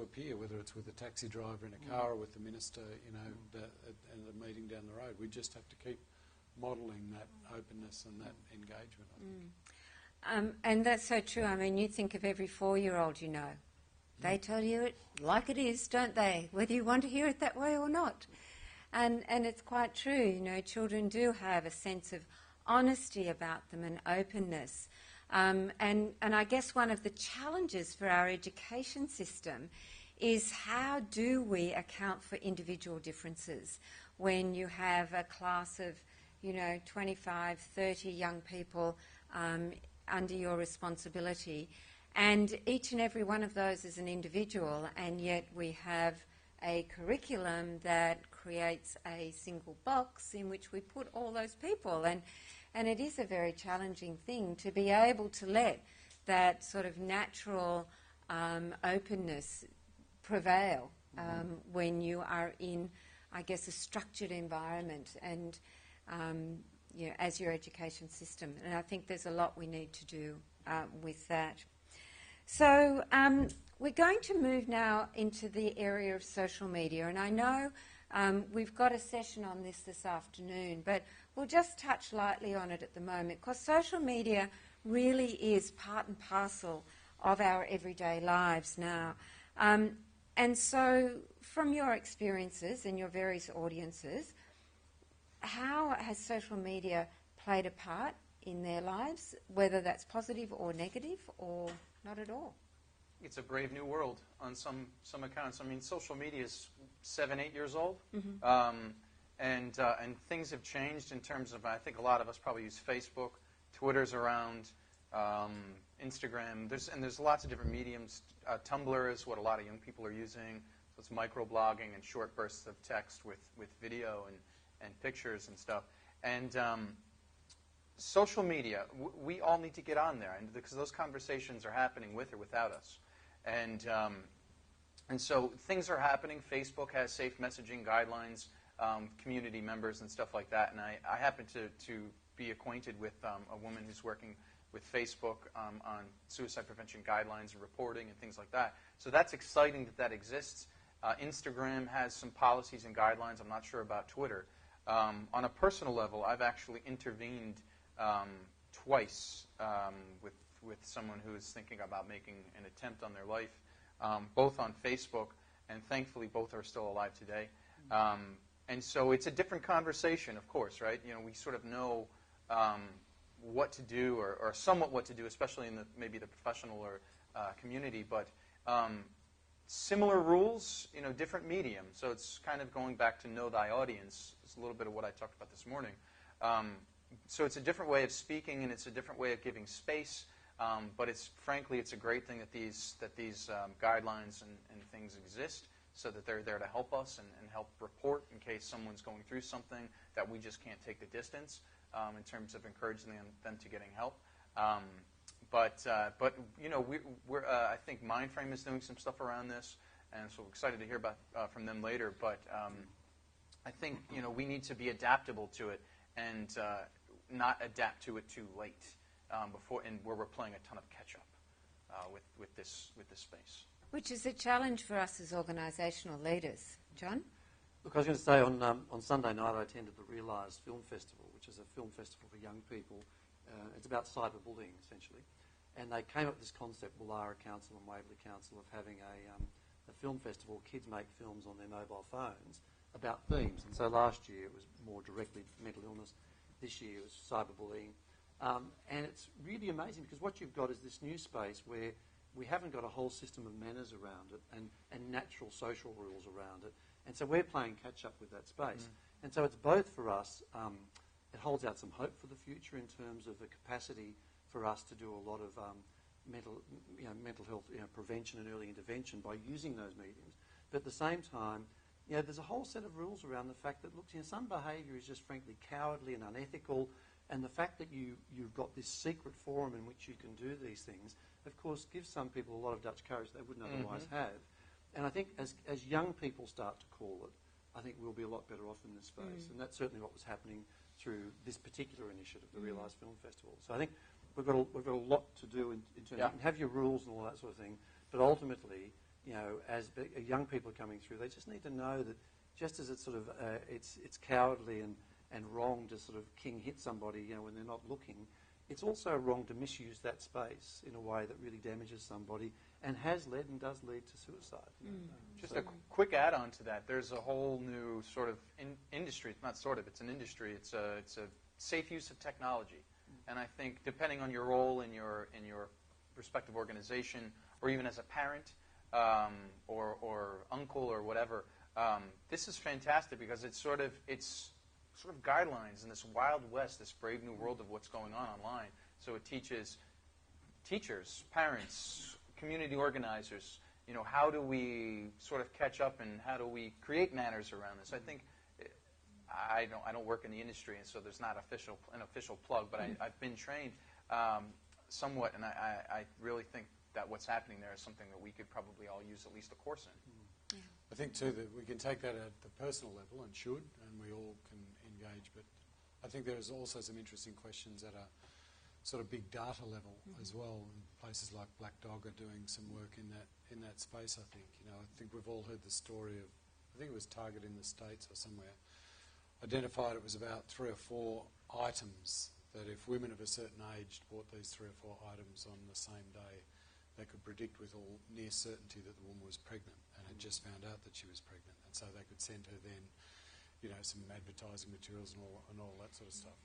appear, whether it's with a taxi driver in a car or with the minister, at a meeting down the road. We just have to keep modelling that openness and that engagement, I think. And that's so true. I mean, you think of every 4-year-old you know. They tell you it like it is, don't they? Whether you want to hear it that way or not. And it's quite true. Children do have a sense of honesty about them and openness. And I guess one of the challenges for our education system is how do we account for individual differences when you have a class of, 25, 30 young people under your responsibility, and each and every one of those is an individual, and yet we have a curriculum that creates a single box in which we put all those people. And it is a very challenging thing to be able to let that sort of natural openness prevail when you are in, I guess, a structured environment and, as your education system. And I think there's a lot we need to do with that. So we're going to move now into the area of social media. And I know we've got a session on this afternoon, but we'll just touch lightly on it at the moment, because social media really is part and parcel of our everyday lives now. And so from your experiences and your various audiences, how has social media played a part in their lives, whether that's positive or negative or not at all? It's a brave new world on some accounts. I mean, social media is 7-8 years old, and things have changed in terms of, I think a lot of us probably use Facebook, Twitter's around, Instagram. There's lots of different mediums. Tumblr is what a lot of young people are using. So it's microblogging and short bursts of text with video and pictures and stuff. And social media, we all need to get on there, and because those conversations are happening with or without us. And so things are happening. Facebook has safe messaging guidelines, community members and stuff like that. And I happen to be acquainted with a woman who's working with Facebook on suicide prevention guidelines and reporting and things like that. So that's exciting that exists. Instagram has some policies and guidelines. I'm not sure about Twitter. On a personal level, I've actually intervened twice with someone who is thinking about making an attempt on their life, both on Facebook, and thankfully both are still alive today. And so it's a different conversation, of course, right? You know, we sort of know what to do, or somewhat what to do, especially in maybe the professional or community, but similar rules, you know, different medium. So it's kind of going back to know thy audience. It's a little bit of what I talked about this morning. So it's a different way of speaking, and it's a different way of giving space. But frankly, it's a great thing that these guidelines and things exist, so that they're there to help us and help report in case someone's going through something that we just can't take the distance in terms of encouraging them to getting help. But you know, I think Mindframe is doing some stuff around this, and so we're excited to hear about from them later. But I think, you know, we need to be adaptable to it and not adapt to it too late where we're playing a ton of catch up with this space. Which is a challenge for us as organisational leaders. John? Look, I was going to say on Sunday night I attended the Realise Film Festival, which is a film festival for young people. It's about cyberbullying, essentially. And they came up with this concept, Woollahra Council and Waverley Council, of having a film festival. Kids make films on their mobile phones about themes. And so last year it was more directly mental illness. This year it was cyberbullying. And it's really amazing because what you've got is this new space where we haven't got a whole system of manners around it and natural social rules around it. And so we're playing catch-up with that space. And so it's both for us, it holds out some hope for the future in terms of the capacity for us to do a lot of mental health prevention and early intervention by using those mediums. But at the same time, you know, there's a whole set of rules around the fact that, look, you know, some behaviour is just frankly cowardly and unethical, and the fact that you've got this secret forum in which you can do these things, of course, gives some people a lot of Dutch courage they wouldn't otherwise have. And I think as young people start to call it, I think we'll be a lot better off in this space. And that's certainly what was happening through this particular initiative, the Realise Film Festival. So I think we've got a lot to do in terms of, have your rules and all that sort of thing, but ultimately, you know, as young people are coming through, they just need to know that just as it's sort of it's cowardly and wrong to sort of hit somebody, you know, when they're not looking, it's also wrong to misuse that space in a way that really damages somebody and has led and does lead to suicide. Just a quick add-on to that. There's a whole new sort of industry. Not sort of. It's an industry. It's a safe use of technology. And I think depending on your role in your respective organization, or even as a parent or uncle or whatever, this is fantastic because it's sort of guidelines in this wild west, this brave new world of what's going on online. So it teaches teachers, parents, community organizers, you know, how do we sort of catch up and how do we create manners around this? I think I don't work in the industry, and so there's not an official plug, but I've been trained somewhat, and I really think that what's happening there is something that we could probably all use at least a course in. I think, too, that we can take that at the personal level, and should, and we all can engage, but I think there's also some interesting questions at a sort of big data level as well, and places like Black Dog are doing some work in that space, I think. You know, I think we've all heard the story of, I think it was Target in the States or somewhere, identified it was about 3 or 4 items that if women of a certain age bought these 3 or 4 items on the same day, they could predict with all near certainty that the woman was pregnant and had just found out that she was pregnant. And so they could send her then, you know, some advertising materials and all that sort of stuff.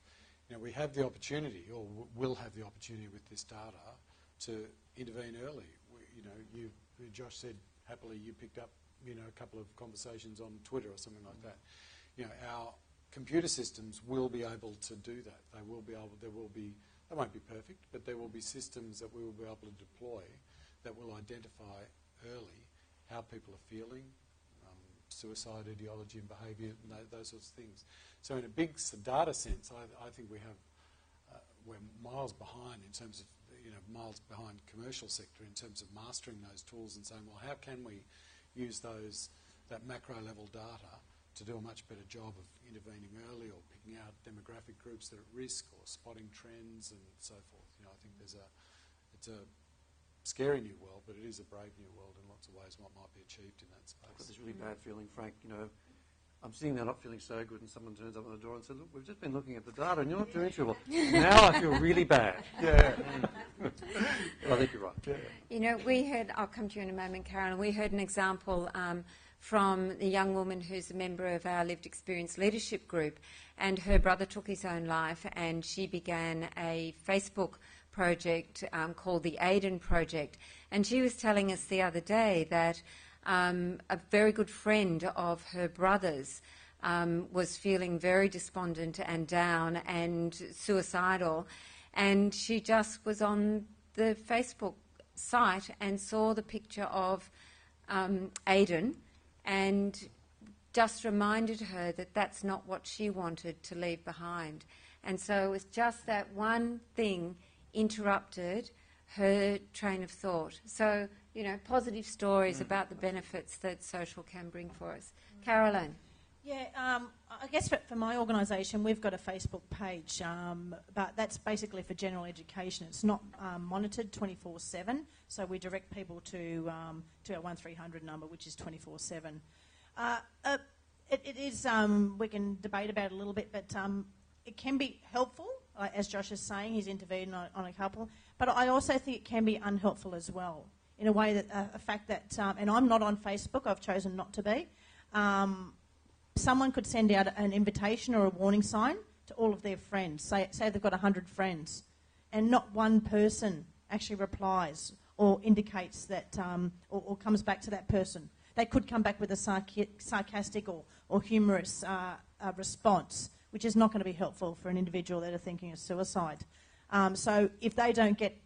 You know, we have the opportunity, or will have the opportunity with this data, to intervene early. You know, Josh said happily you picked up, you know, a couple of conversations on Twitter or something like that. You know, our computer systems will be able to do that. They won't be perfect, but there will be systems that we will be able to deploy that will identify early how people are feeling, suicide ideology and behaviour, and those sorts of things. So in a big data sense, I think we're miles behind in terms of, you know, miles behind commercial sector in terms of mastering those tools and saying, well, how can we use that macro level data to do a much better job of intervening early or picking out demographic groups that are at risk or spotting trends and so forth. You know, I think it's a scary new world, but it is a brave new world in lots of ways what might be achieved in that space. I've got this really bad feeling, Frank. You know, I'm sitting there not feeling so good, and someone turns up on the door and says, "Look, we've just been looking at the data, and you're not doing too well." Now I feel really bad. Yeah. But I think you're right. Yeah. You know, we heard, I'll come to you in a moment, Carolyn, we heard an example from a young woman who's a member of our lived experience leadership group, and her brother took his own life, and she began a Facebook project called the Aiden Project. And she was telling us the other day that a very good friend of her brother's was feeling very despondent and down and suicidal, and she just was on the Facebook site and saw the picture of Aiden and just reminded her that that's not what she wanted to leave behind. And so it was just that one thing interrupted her train of thought. So, you know, positive stories about the benefits that social can bring for us. Caroline? Yeah, I guess for my organisation, we've got a Facebook page, but that's basically for general education. It's not monitored 24/7, so we direct people to our 1300 number, which is 24/7. It is, we can debate about it a little bit, but it can be helpful, as Josh is saying, he's intervened on a couple, but I also think it can be unhelpful as well, in a way that a fact that, and I'm not on Facebook, I've chosen not to be, someone could send out an invitation or a warning sign to all of their friends, say they've got 100 friends, and not one person actually replies or indicates that, or comes back to that person. They could come back with a sarcastic or humorous response, which is not going to be helpful for an individual that are thinking of suicide. So if they don't get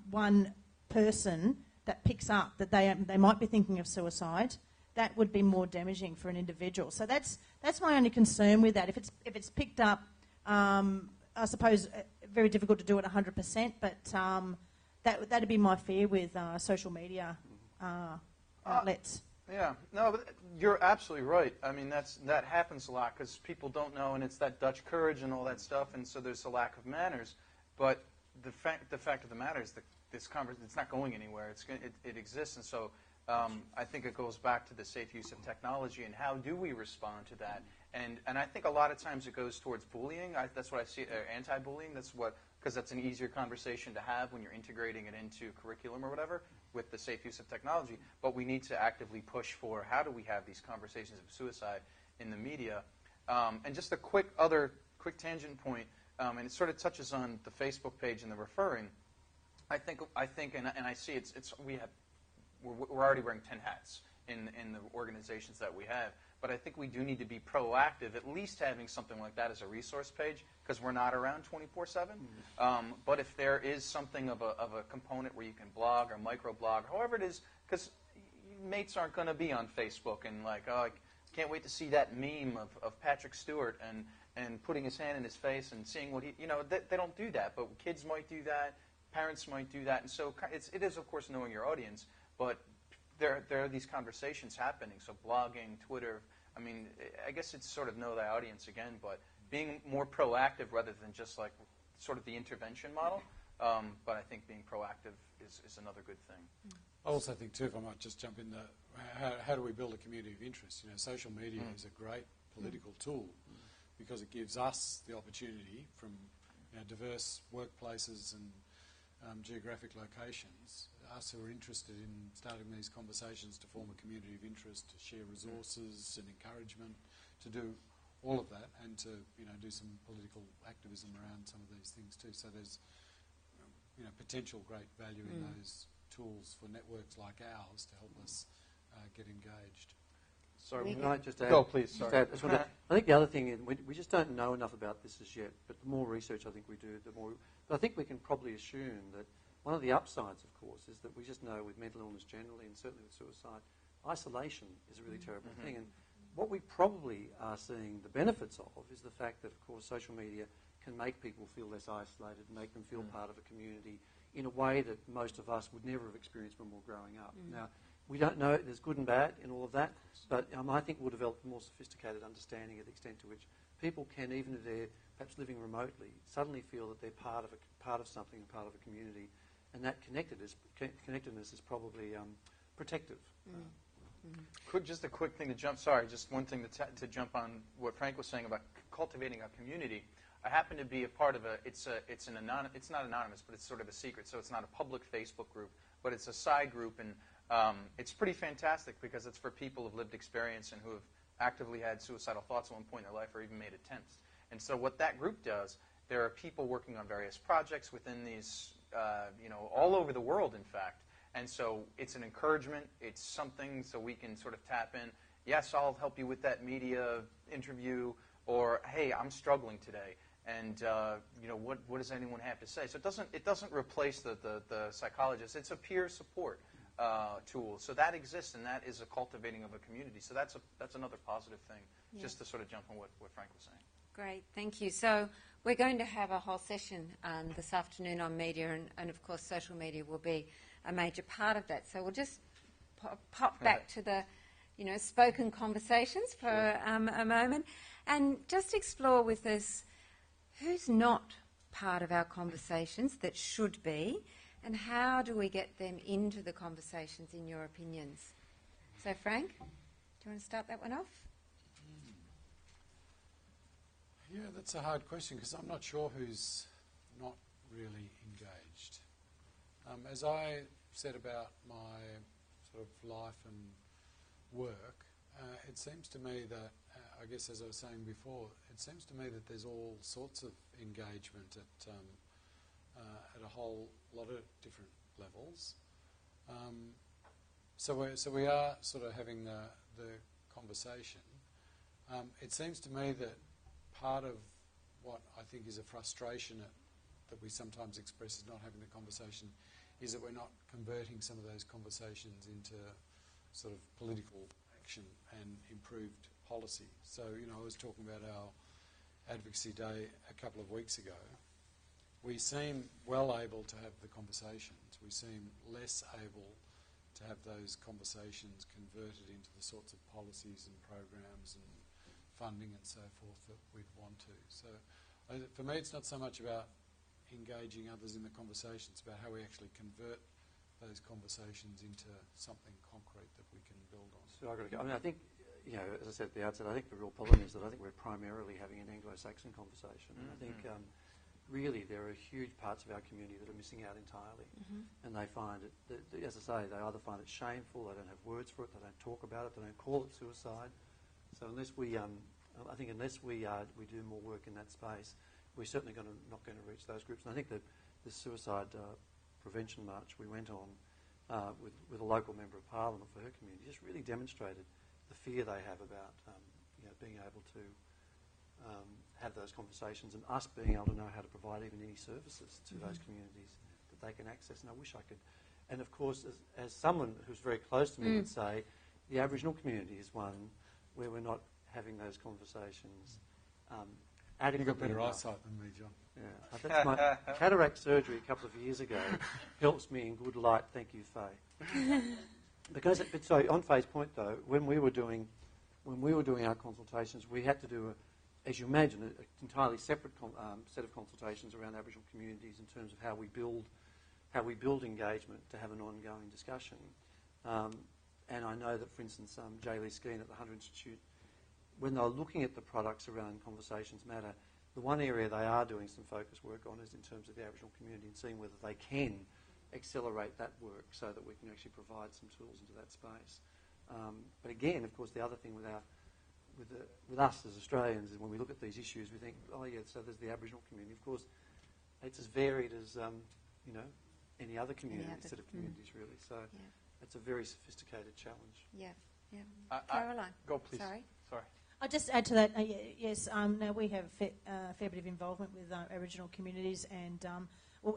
one person that picks up that they might be thinking of suicide, that would be more damaging for an individual. So that's my only concern with that. If it's picked up, I suppose very difficult to do it 100%, but that'd be my fear with social media outlets. Yeah, no, but you're absolutely right. I mean, that happens a lot because people don't know, and it's that Dutch courage and all that stuff, and so there's a lack of manners. But the fact of the matter is that this conversation, it's not going anywhere. It exists, and so I think it goes back to the safe use of technology and how do we respond to that. And I think a lot of times it goes towards bullying. That's what I see, anti-bullying. Because that's an easier conversation to have when you're integrating it into curriculum or whatever with the safe use of technology. But we need to actively push for how do we have these conversations of suicide in the media. And just a quick tangent point, and it sort of touches on the Facebook page and the referring. I think, and I see we're already wearing 10 hats in the organizations that we have. But I think we do need to be proactive, at least having something like that as a resource page, because we're not around 24/7. But if there is something of a component where you can blog or microblog, however it is, because mates aren't going to be on Facebook and like, oh, I can't wait to see that meme of Patrick Stewart and putting his hand in his face and seeing what they don't do that. But kids might do that, parents might do that, and so it is, of course, knowing your audience, but there are these conversations happening, so blogging, Twitter, I mean, I guess it's sort of know thy audience again, but being more proactive rather than just like sort of the intervention model, but I think being proactive is another good thing. I also think too, if I might just jump in, how do we build a community of interest? You know, social media is a great political tool because it gives us the opportunity from diverse workplaces and geographic locations, us who are interested in starting these conversations to form a community of interest, to share resources and encouragement, to do all of that, and to do some political activism around some of these things too. So there's potential great value in those tools for networks like ours to help us get engaged. Sorry, can I just add? Go, please. Sorry. I think the other thing is we just don't know enough about this as yet, but the more research I think we do, the more... But I think we can probably assume that one of the upsides, of course, is that we just know with mental illness generally, and certainly with suicide, isolation is a really terrible thing. And what we probably are seeing the benefits of is the fact that, of course, social media can make people feel less isolated, make them feel part of a community in a way that most of us would never have experienced when we were growing up. Now, we don't know, there's good and bad in all of that, but I think we'll develop a more sophisticated understanding of the extent to which people can, even if they're perhaps living remotely, suddenly feel that they're part of something, part of a community, and that connectedness is probably protective. Just a quick thing to jump. Sorry, just one thing to jump on what Frank was saying about cultivating a community. I happen to be a part of it's not anonymous, but it's sort of a secret. So it's not a public Facebook group, but it's a side group, and it's pretty fantastic because it's for people who've lived experience and who have actively had suicidal thoughts at one point in their life or even made attempts. And so what that group does, there are people working on various projects within these, all over the world, in fact. And so it's an encouragement. It's something so we can sort of tap in. Yes, I'll help you with that media interview, or hey, I'm struggling today, and what does anyone have to say? So it doesn't replace the psychologist. It's a peer support tool. So that exists, and that is a cultivating of a community. So that's another positive thing. Yes. Just to sort of jump on what Frank was saying. Great, thank you. So we're going to have a whole session this afternoon on media, and of course social media will be a major part of that. So we'll just pop back to the spoken conversations for a moment and just explore with us who's not part of our conversations that should be, and how do we get them into the conversations, in your opinions? So Frank, do you want to start that one off? Yeah, that's a hard question because I'm not sure who's not really engaged. As I said about my sort of life and work, it seems to me that, I guess as I was saying before, it seems to me that there's all sorts of engagement at a whole lot of different levels. So we are sort of having the conversation. It seems to me that part of what I think is a frustration that we sometimes express is not having the conversation is that we're not converting some of those conversations into sort of political action and improved policy. So, I was talking about our Advocacy Day a couple of weeks ago. We seem well able to have the conversations. We seem less able to have those conversations converted into the sorts of policies and programs and funding and so forth that we'd want to. So for me, it's not so much about engaging others in the conversations, it's about how we actually convert those conversations into something concrete that we can build on. So I think, as I said at the outset, I think the real problem is that I think we're primarily having an Anglo-Saxon conversation. And I think really there are huge parts of our community that are missing out entirely. And they find it, as I say, they either find it shameful, they don't have words for it, they don't talk about it, they don't call it suicide. So unless we do more work in that space, we're certainly not going to reach those groups. And I think that the suicide prevention march we went on with a local member of parliament for her community just really demonstrated the fear they have about being able to have those conversations, and us being able to know how to provide even any services to those communities that they can access. And I wish I could. And of course, as someone who's very close to me would say, the Aboriginal community is one where we're not having those conversations adequately. You've got better enough. eyesight than me, John. Yeah, that's my cataract surgery a couple of years ago helps me in good light. Thank you, Faye. So on Faye's point though, when we were doing our consultations, we had to do, as you imagine, an entirely separate set of consultations around Aboriginal communities in terms of how we build engagement to have an ongoing discussion. And I know that, for instance, J. Lee Skeen at the Hunter Institute, when they were looking at the products around Conversations Matter, the one area they are doing some focus work on is in terms of the Aboriginal community and seeing whether they can accelerate that work so that we can actually provide some tools into that space. But again, of course, the other thing with us as Australians is when we look at these issues, we think, oh yeah, so there's the Aboriginal community. Of course, it's as varied as any other set of communities, really. So it's a very sophisticated challenge. Yeah. Caroline. Go, please. Sorry. I'll just add to that. Yes, now we have a fair bit of involvement with Aboriginal communities and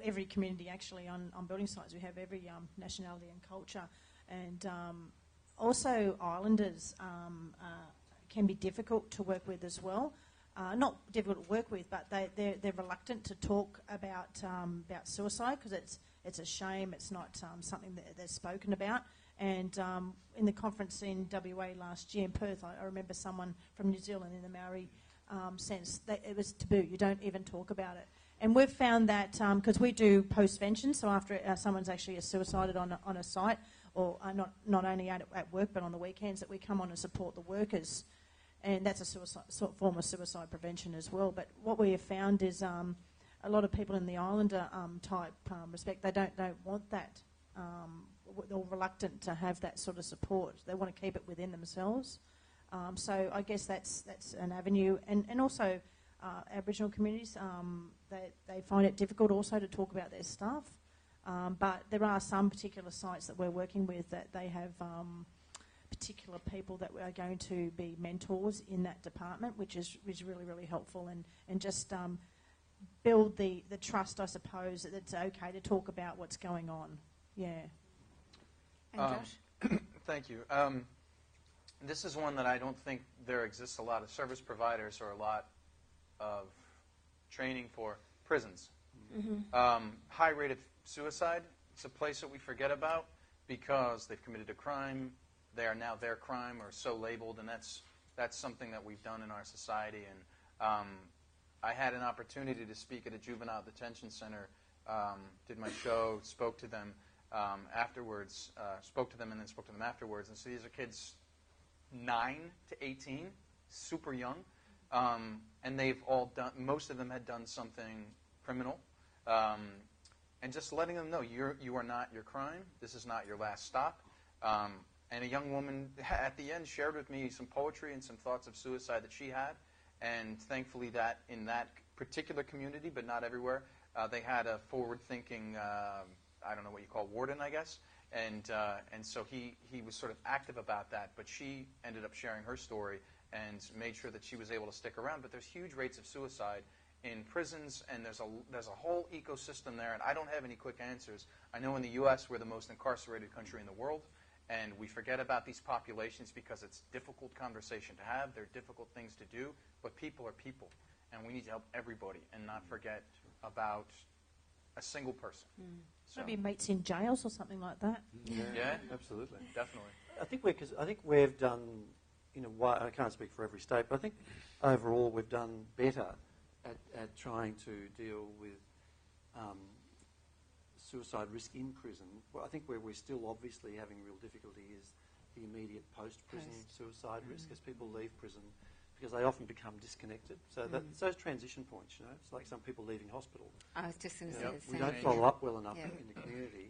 every community actually on building sites. We have every nationality and culture, and also Islanders can be difficult to work with as well. Not difficult to work with, but they're reluctant to talk about suicide because it's a shame. It's not something that they're spoken about. And in the conference in WA last year in Perth, I remember someone from New Zealand in the Maori sense that it was taboo. You don't even talk about it. And we've found that because we do postvention, so after someone's actually suicided on a site, or not only at work but on the weekends, that we come on and support the workers. And that's a form of suicide prevention as well. But what we have found is a lot of people in the Islander type respect, they don't want that. They're reluctant to have that sort of support. They want to keep it within themselves. So I guess that's an avenue. And also Aboriginal communities, they find it difficult also to talk about their stuff. But there are some particular sites that we're working with that they have particular people that are going to be mentors in that department, which is really, really helpful, and just build the trust, I suppose, that it's okay to talk about what's going on. Yeah. And Josh? Thank you. This is one that I don't think there exists a lot of service providers or a lot of training for. Prisons. High rate of suicide. It's a place that we forget about because they've committed a crime. They are now their crime or so labeled, and that's something that we've done in our society. And I had an opportunity to speak at a juvenile detention center, did my show, spoke to them afterwards, spoke to them afterwards. And so these are kids 9 to 18, super young, and they've all done, most of them had done something criminal. And just letting them know, you are not your crime. This is not your last stop. And a young woman at the end shared with me some poetry and some thoughts of suicide that she had. And thankfully that in that particular community, but not everywhere, they had a forward-thinking, I don't know what you call warden, I guess. And so he was sort of active about that. But she ended up sharing her story and made sure that she was able to stick around. But there's huge rates of suicide in prisons, and there's a whole ecosystem there. And I don't have any quick answers. I know in the U.S. we're the most incarcerated country in the world. And we forget about these populations because it's a difficult conversation to have. They're difficult things to do, but people are people. And we need to help everybody and not forget about a single person. So. Maybe mates in jails or something like that. Yeah, absolutely. Definitely. I think we've done, I can't speak for every state, but I think overall we've done better at trying to deal with suicide risk in prison. Well, I think where we're still obviously having real difficulty is the immediate post-prison suicide risk as people leave prison, because they often become disconnected. So it's those transition points, it's like some people leaving hospital. I was just going to say the same. We don't follow up well enough in the community,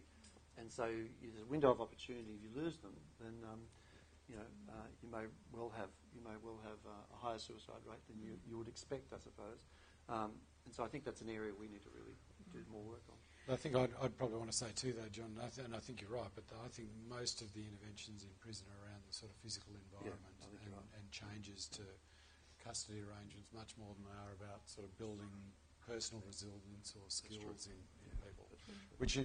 and so there's a window of opportunity. If you lose them, then you may well have a higher suicide rate than you would expect, I suppose. And so I think that's an area we need to really do more work on. I think I'd probably want to say too, though, John, and I think you're right, but I think most of the interventions in prison are around the sort of physical environment and changes to custody arrangements much more than they are about sort of building personal resilience or skills in people, which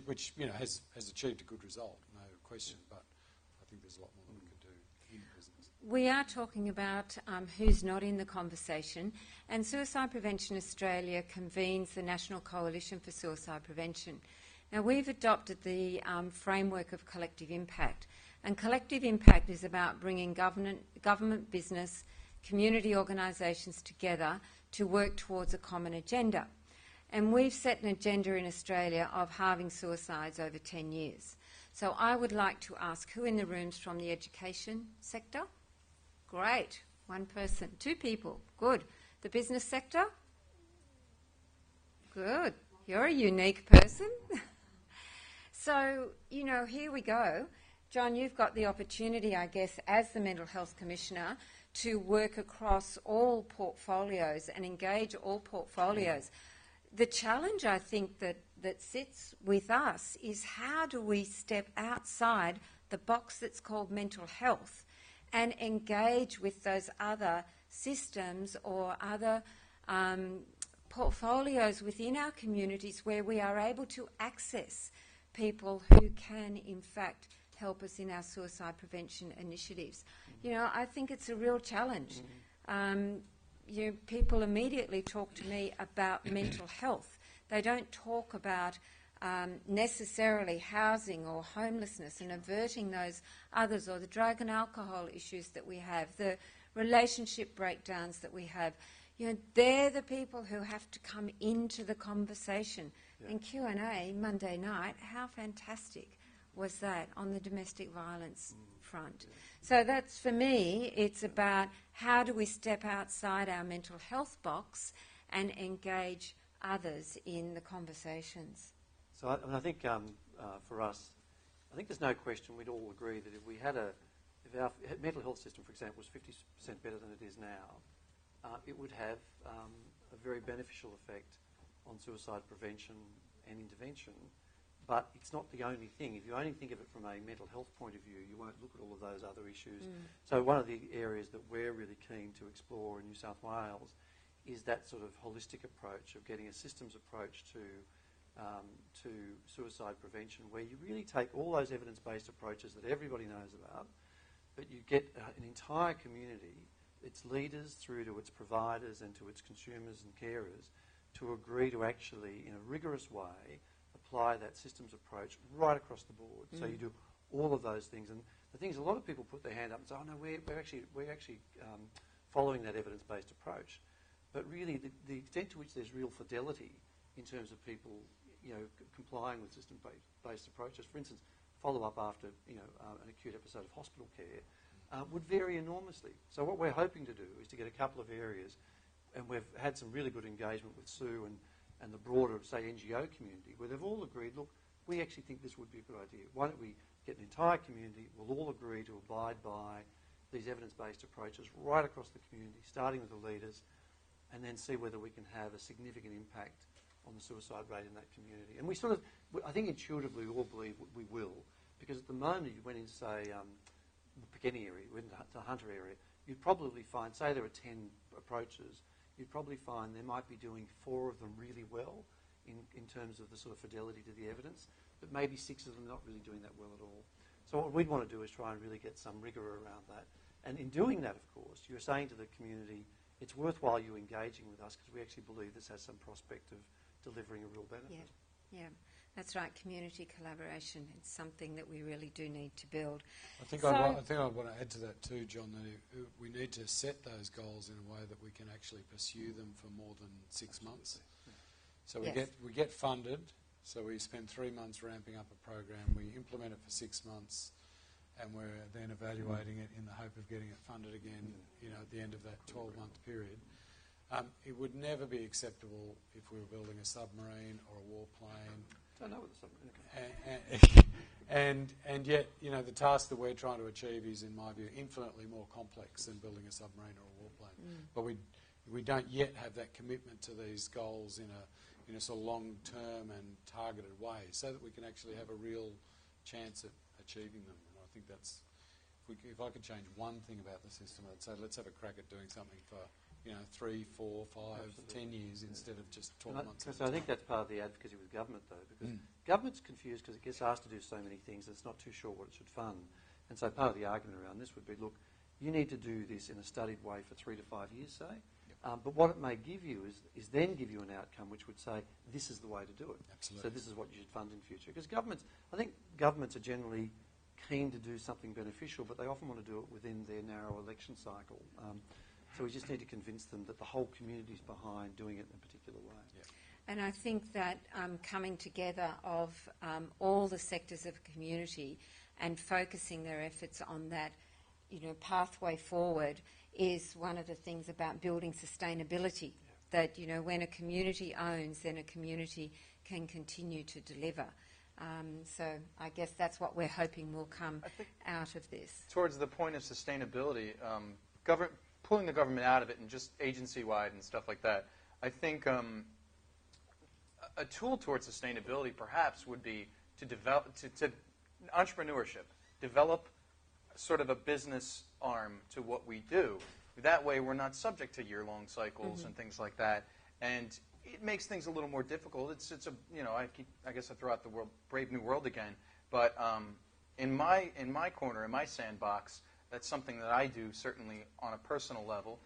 has achieved a good result, no question, but I think there's a lot more that we could do in prisons. We are talking about who's not in the conversation, and Suicide Prevention Australia convenes the National Coalition for Suicide Prevention. Now, we've adopted the framework of collective impact, and collective impact is about bringing government, business, community organisations together to work towards a common agenda. And we've set an agenda in Australia of halving suicides over 10 years. So I would like to ask who in the room's from the education sector? Great. One person. 2 people. Good. The business sector? Good. You're a unique person. So, here we go. John, you've got the opportunity, I guess, as the Mental Health Commissioner, to work across all portfolios and engage all portfolios. The challenge, I think, that sits with us is how do we step outside the box that's called mental health and engage with those other systems or other portfolios within our communities where we are able to access people who can, in fact, help us in our suicide prevention initiatives. I think it's a real challenge. People immediately talk to me about mental health. They don't talk about necessarily housing or homelessness and averting those others, or the drug and alcohol issues that we have, the relationship breakdowns that we have. They're the people who have to come into the conversation. And Q&A Monday night, how fantastic was that on the domestic violence front. So that's, for me, it's about how do we step outside our mental health box and engage others in the conversations. So I think for us, I think there's no question we'd all agree that if our mental health system, for example, was 50% better than it is now, it would have a very beneficial effect on suicide prevention and intervention. But it's not the only thing. If you only think of it from a mental health point of view, you won't look at all of those other issues. So one of the areas that we're really keen to explore in New South Wales is that sort of holistic approach of getting a systems approach to suicide prevention, where you really take all those evidence-based approaches that everybody knows about, but you get an entire community, its leaders through to its providers and to its consumers and carers, to agree to actually, in a rigorous way, apply that systems approach right across the board. So you do all of those things. And the thing is, a lot of people put their hand up and say, oh no, we're actually following that evidence-based approach. But really, the extent to which there's real fidelity in terms of people, complying with system-based approaches, for instance, follow-up after, an acute episode of hospital care, would vary enormously. So what we're hoping to do is to get a couple of areas, and we've had some really good engagement with Sue and the broader, say, NGO community, where they've all agreed, look, we actually think this would be a good idea. Why don't we get an entire community, we'll all agree to abide by these evidence-based approaches right across the community, starting with the leaders, and then see whether we can have a significant impact on the suicide rate in that community. And I think intuitively we all believe we will, because at the moment, if you went into, say, the Pekini area, went into the Hunter area, you'd probably find, say there are 10 approaches, you'd probably find they might be doing 4 of them really well in terms of the sort of fidelity to the evidence, but maybe 6 of them not really doing that well at all. So what we'd want to do is try and really get some rigour around that. And in doing that, of course, you're saying to the community, it's worthwhile you engaging with us because we actually believe this has some prospect of delivering a real benefit. Yeah, that's right. Community collaboration is something that we really do need to build. I think I want to add to that too, John, that we need to set those goals in a way that we can actually pursue them for more than 6 months. So we get funded, so we spend 3 months ramping up a program, we implement it for 6 months, and we're then evaluating it in the hope of getting it funded again, at the end of that 12-month period. It would never be acceptable if we were building a submarine or a warplane. I know what the submarine is. And yet, the task that we're trying to achieve is, in my view, infinitely more complex than building a submarine or a warplane. But we don't yet have that commitment to these goals in a sort of long-term and targeted way, so that we can actually have a real chance at achieving them. And I think that's, if I could change one thing about the system, I'd say let's have a crack at doing something for 3, 4, 5, Absolutely. 10 years instead of just 12 months. So I think that's part of the advocacy with government, though, because government's confused because it gets asked to do so many things and it's not too sure what it should fund. And so part of the argument around this would be, look, you need to do this in a studied way for 3 to 5 years, say. But what it may give you is then give you an outcome which would say, this is the way to do it. Absolutely. So this is what you should fund in future. Because I think governments are generally keen to do something beneficial, but they often want to do it within their narrow election cycle. So we just need to convince them that the whole community is behind doing it in a particular way. Yeah. And I think that coming together of all the sectors of a community and focusing their efforts on that, pathway forward is one of the things about building sustainability. Yeah. That, when a community owns, then a community can continue to deliver. So I guess that's what we're hoping will come out of this. Towards the point of sustainability, pulling the government out of it and just agency-wide and stuff like that, I think a tool towards sustainability perhaps would be to develop to entrepreneurship, develop sort of a business arm to what we do. That way we're not subject to year-long cycles and things like that, and it makes things a little more difficult. It's a I guess I throw out the Brave New World again, but in my corner, in my sandbox, that's something that I do certainly on a personal level,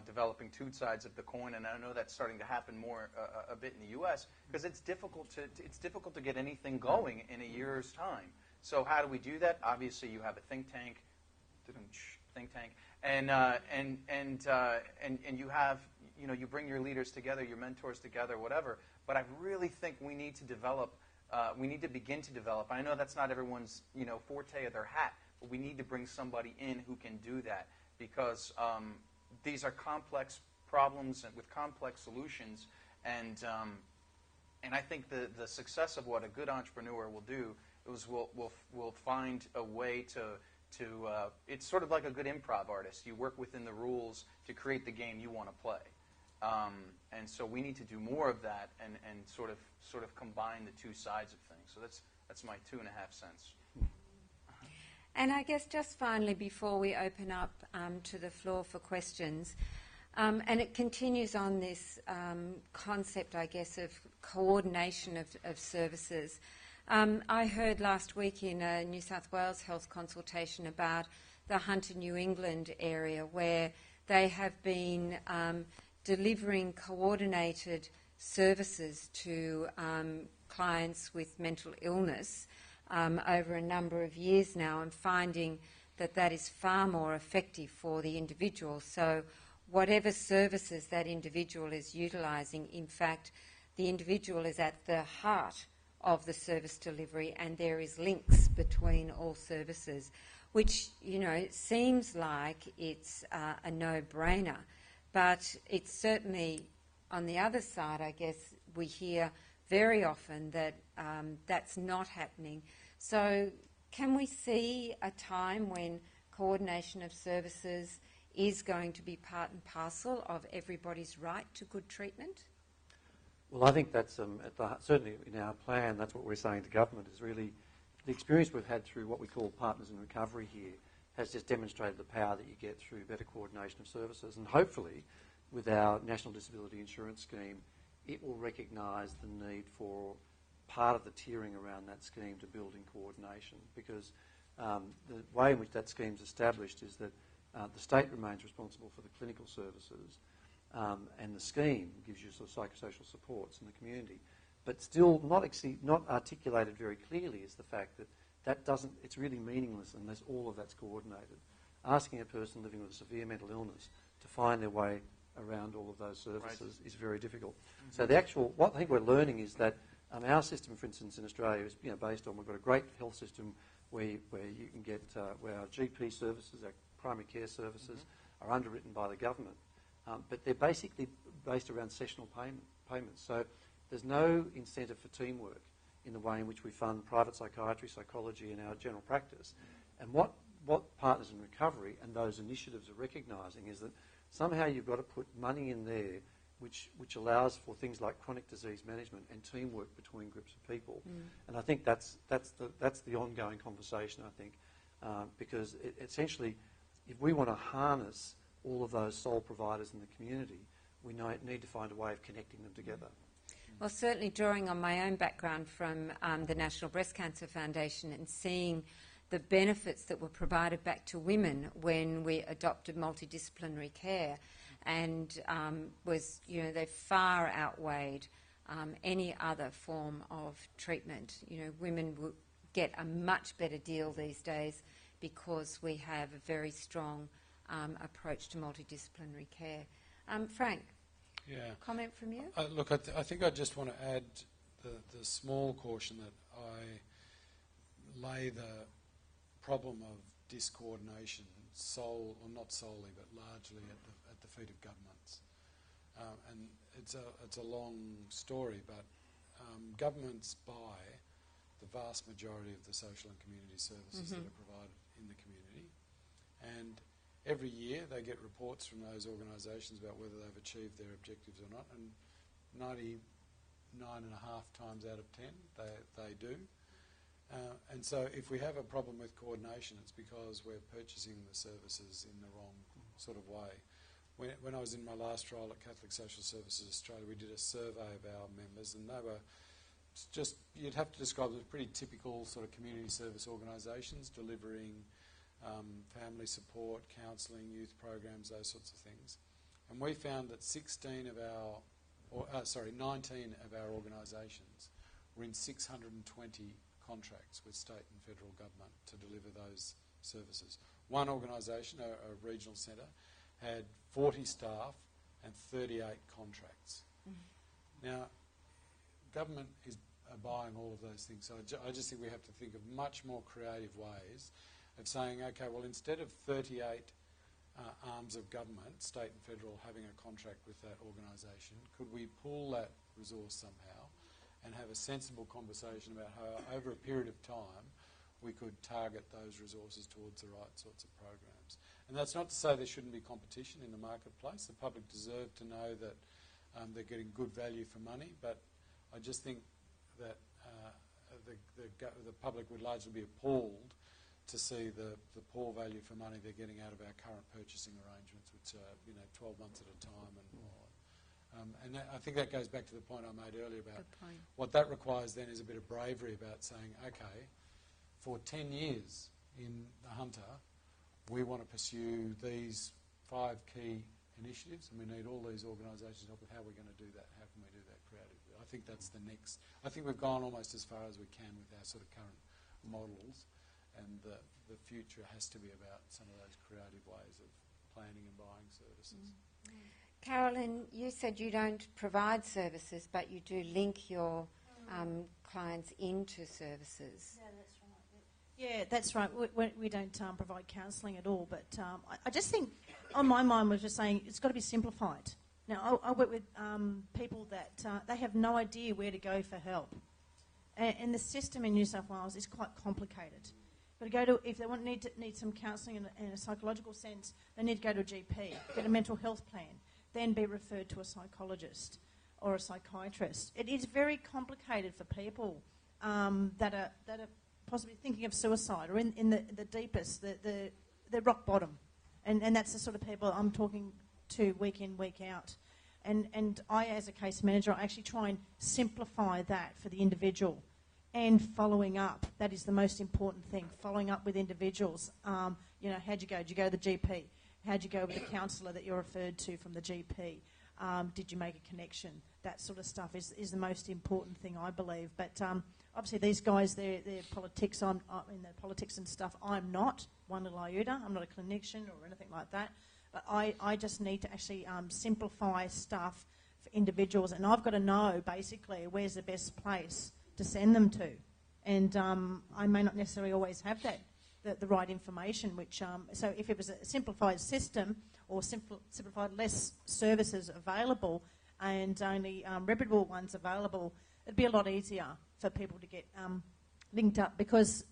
developing two sides of the coin, and I know that's starting to happen more a bit in the U.S. because it's difficult to get anything going in a year's time. So how do we do that? Obviously, you have a think tank, and you have you bring your leaders together, your mentors together, whatever. But I really think we need to develop we need to begin to develop. I know that's not everyone's forte of their hat, but we need to bring somebody in who can do that, because these are complex problems and with complex solutions, and I think the success of what a good entrepreneur will do is will find a way to it's sort of like a good improv artist. You work within the rules to create the game you want to play. And so we need to do more of that and sort of combine the two sides of things. So that's my 2.5 cents. And I guess just finally, before we open up to the floor for questions, and it continues on this concept, I guess, of coordination of services. I heard last week in a New South Wales health consultation about the Hunter New England area, where they have been delivering coordinated services to clients with mental illness over a number of years now, and finding that is far more effective for the individual. So whatever services that individual is utilising, in fact, the individual is at the heart of the service delivery, and there is links between all services, which, seems like it's a no-brainer. But it's certainly, on the other side, I guess, we hear very often that that's not happening. So can we see a time when coordination of services is going to be part and parcel of everybody's right to good treatment? Well, I think that's certainly in our plan. That's what we're saying to government, is really the experience we've had through what we call Partners in Recovery here has just demonstrated the power that you get through better coordination of services. And hopefully, with our National Disability Insurance Scheme, it will recognise the need for part of the tiering around that scheme to build in coordination, because the way in which that scheme's established is that the state remains responsible for the clinical services, and the scheme gives you sort of psychosocial supports in the community. But still not articulated very clearly is the fact that it's really meaningless unless all of that's coordinated. Asking a person living with a severe mental illness to find their way around all of those services is very difficult. Mm-hmm. So what I think we're learning is that our system, for instance, in Australia is based on, we've got a great health system where you can get where our GP services, our primary care services, are underwritten by the government, but they're basically based around sessional payments. So there's no incentive for teamwork in the way in which we fund private psychiatry, psychology, and our general practice. And what Partners in Recovery and those initiatives are recognising is that somehow you've got to put money in there which allows for things like chronic disease management and teamwork between groups of people. And I think that's the ongoing conversation, I think, because essentially, if we want to harness all of those sole providers in the community, we need to find a way of connecting them together. Well, certainly drawing on my own background from the National Breast Cancer Foundation and seeing the benefits that were provided back to women when we adopted multidisciplinary care, and they far outweighed any other form of treatment. Women will get a much better deal these days because we have a very strong approach to multidisciplinary care. Frank, comment from you? Look, I think I just want to add the small caution that I lay the problem of discoordination not solely, but largely at the feet of governments. And it's a long story, but governments buy the vast majority of the social and community services that are provided in the community. And every year they get reports from those organisations about whether they've achieved their objectives or not, and 99.5 times out of 10 they do. And so if we have a problem with coordination, it's because we're purchasing the services in the wrong sort of way. When I was in my last role at Catholic Social Services Australia, we did a survey of our members, and they were just, you'd have to describe them as pretty typical sort of community service organisations delivering family support, counselling, youth programs, those sorts of things. And we found that 19 of our organisations were in 620 contracts with state and federal government to deliver those services. One organisation, a regional centre, had 40 staff and 38 contracts. Now, government is buying all of those things. So I just think we have to think of much more creative ways of saying, okay, well, instead of 38 arms of government, state and federal, having a contract with that organisation, could we pool that resource somehow and have a sensible conversation about how, over a period of time, we could target those resources towards the right sorts of programs. And that's not to say there shouldn't be competition in the marketplace. The public deserve to know that they're getting good value for money, but I just think that the public would largely be appalled to see the poor value for money they're getting out of our current purchasing arrangements, which are 12 months at a time and more. And I think that goes back to the point I made earlier about what that requires then is a bit of bravery about saying, okay, for 10 years in the Hunter, we want to pursue these 5 key initiatives, and we need all these organisations to help with how we're going to do that. How can we do that creatively? I think that's the next. I think we've gone almost as far as we can with our sort of current models, and the future has to be about some of those creative ways of planning and buying services. Carolyn, you said you don't provide services, but you do link your clients into services. Yeah, that's right. Yeah, that's right. We don't provide counselling at all, but I just think, on my mind, was just saying it's got to be simplified. Now, I work with people that they have no idea where to go for help, and the system in New South Wales is quite complicated. But if they need some counselling in a psychological sense, they need to go to a GP, get a mental health plan, then be referred to a psychologist or a psychiatrist. It is very complicated for people that are possibly thinking of suicide or in the deepest, the rock bottom. And that's the sort of people I'm talking to week in, week out. And I, as a case manager, I actually try and simplify that for the individual. And following up, that is the most important thing, following up with individuals. How'd you go? Did you go to the GP? How'd you go with the counsellor that you're referred to from the GP? Did you make a connection? That sort of stuff is the most important thing, I believe. But obviously these guys, they're politics. I'm in the politics and stuff. I'm not one little iota. I'm not a clinician or anything like that. But I just need to actually simplify stuff for individuals. And I've got to know, basically, where's the best place to send them to. And I may not necessarily always have the right information, which so if it was a simplified system or simplified less services available and only reputable ones available, it'd be a lot easier for people to get linked up, because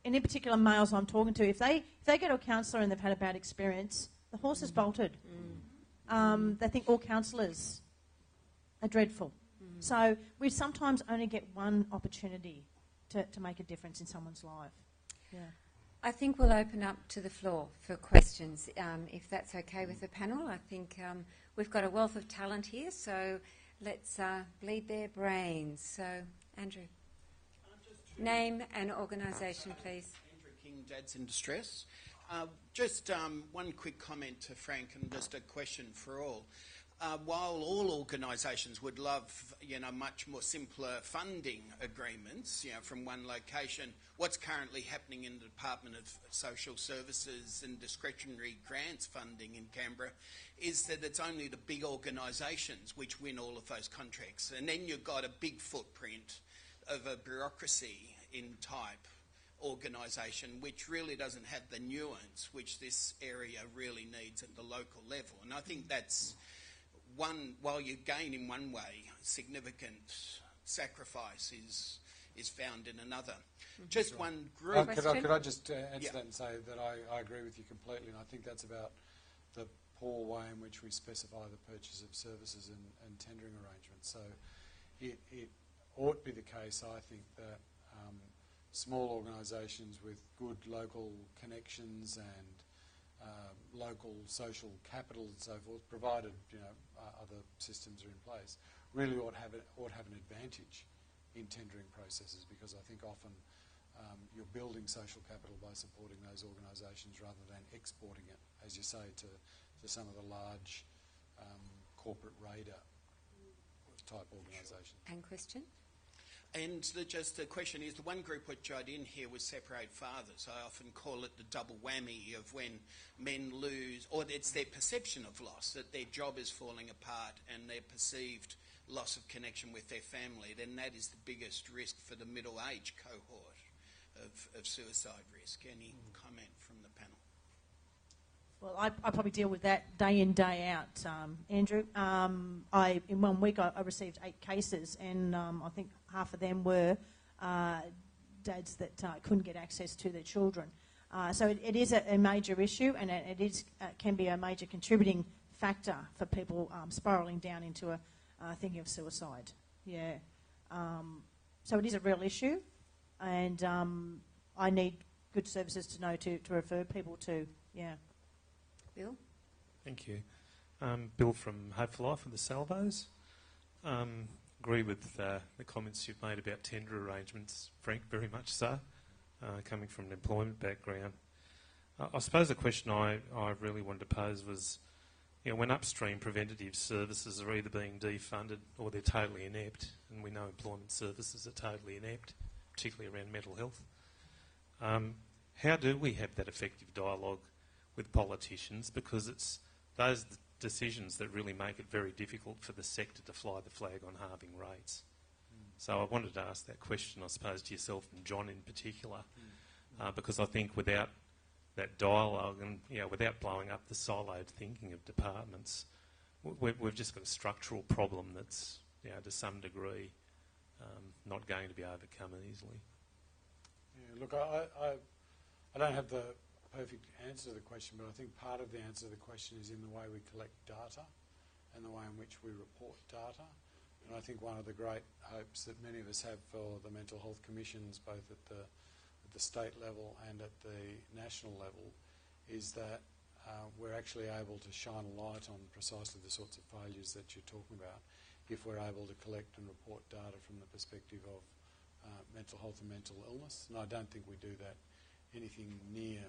in particular males I'm talking to, if they go to a counsellor and they've had a bad experience, the horse is bolted. They think all counsellors are dreadful. So we sometimes only get one opportunity to make a difference in someone's life. Yeah. I think we'll open up to the floor for questions, if that's okay with the panel. I think we've got a wealth of talent here, so let's bleed their brains. So, Andrew, name and organisation, please. Andrew King, Dads in Distress. Just one quick comment to Frank and just a question for all. While all organisations would love, much more simpler funding agreements, from one location, what's currently happening in the Department of Social Services and discretionary grants funding in Canberra is that it's only the big organisations which win all of those contracts. And then you've got a big footprint of a bureaucracy in type organisation which really doesn't have the nuance which this area really needs at the local level. And I think that's while you gain in one way, significant sacrifice is found in another. Just one group. Could I just answer that and say that I agree with you completely, and I think that's about the poor way in which we specify the purchase of services and tendering arrangements. So it ought to be the case, I think, that small organisations with good local connections and local social capital and so forth, provided other systems are in place, really ought to have an advantage in tendering processes, because I think often you're building social capital by supporting those organisations rather than exporting it, as you say, to some of the large corporate raider type organisations. And question? And just the question is, the one group which I didn't hear was separate fathers. I often call it the double whammy of when men lose, or it's their perception of loss, that their job is falling apart and their perceived loss of connection with their family, then that is the biggest risk for the middle age cohort of suicide risk. Any comment from the panel? Well, I probably deal with that day in, day out, Andrew. In 1 week I received 8 cases, and I think half of them were dads that couldn't get access to their children. So it is a major issue, and it can be a major contributing factor for people spiralling down into thinking of suicide. Yeah. So it is a real issue, and I need good services to know to refer people to. Yeah. Bill? Thank you. Bill from Hope for Life with the Salvos. Agree with the comments you've made about tender arrangements, Frank, very much so, coming from an employment background. I suppose the question I really wanted to pose was, when upstream preventative services are either being defunded or they're totally inept, and we know employment services are totally inept, particularly around mental health, how do we have that effective dialogue with politicians? Because it's those decisions that really make it very difficult for the sector to fly the flag on halving rates. So I wanted to ask that question, I suppose, to yourself and John in particular, because I think without that dialogue and without blowing up the siloed thinking of departments, we've just got a structural problem that's to some degree not going to be overcome easily. Yeah, look, I don't have the perfect answer to the question, but I think part of the answer to the question is in the way we collect data and the way in which we report data. And I think one of the great hopes that many of us have for the mental health commissions, both at the state level and at the national level, is that we're actually able to shine a light on precisely the sorts of failures that you're talking about if we're able to collect and report data from the perspective of mental health and mental illness. And I don't think we do that anything near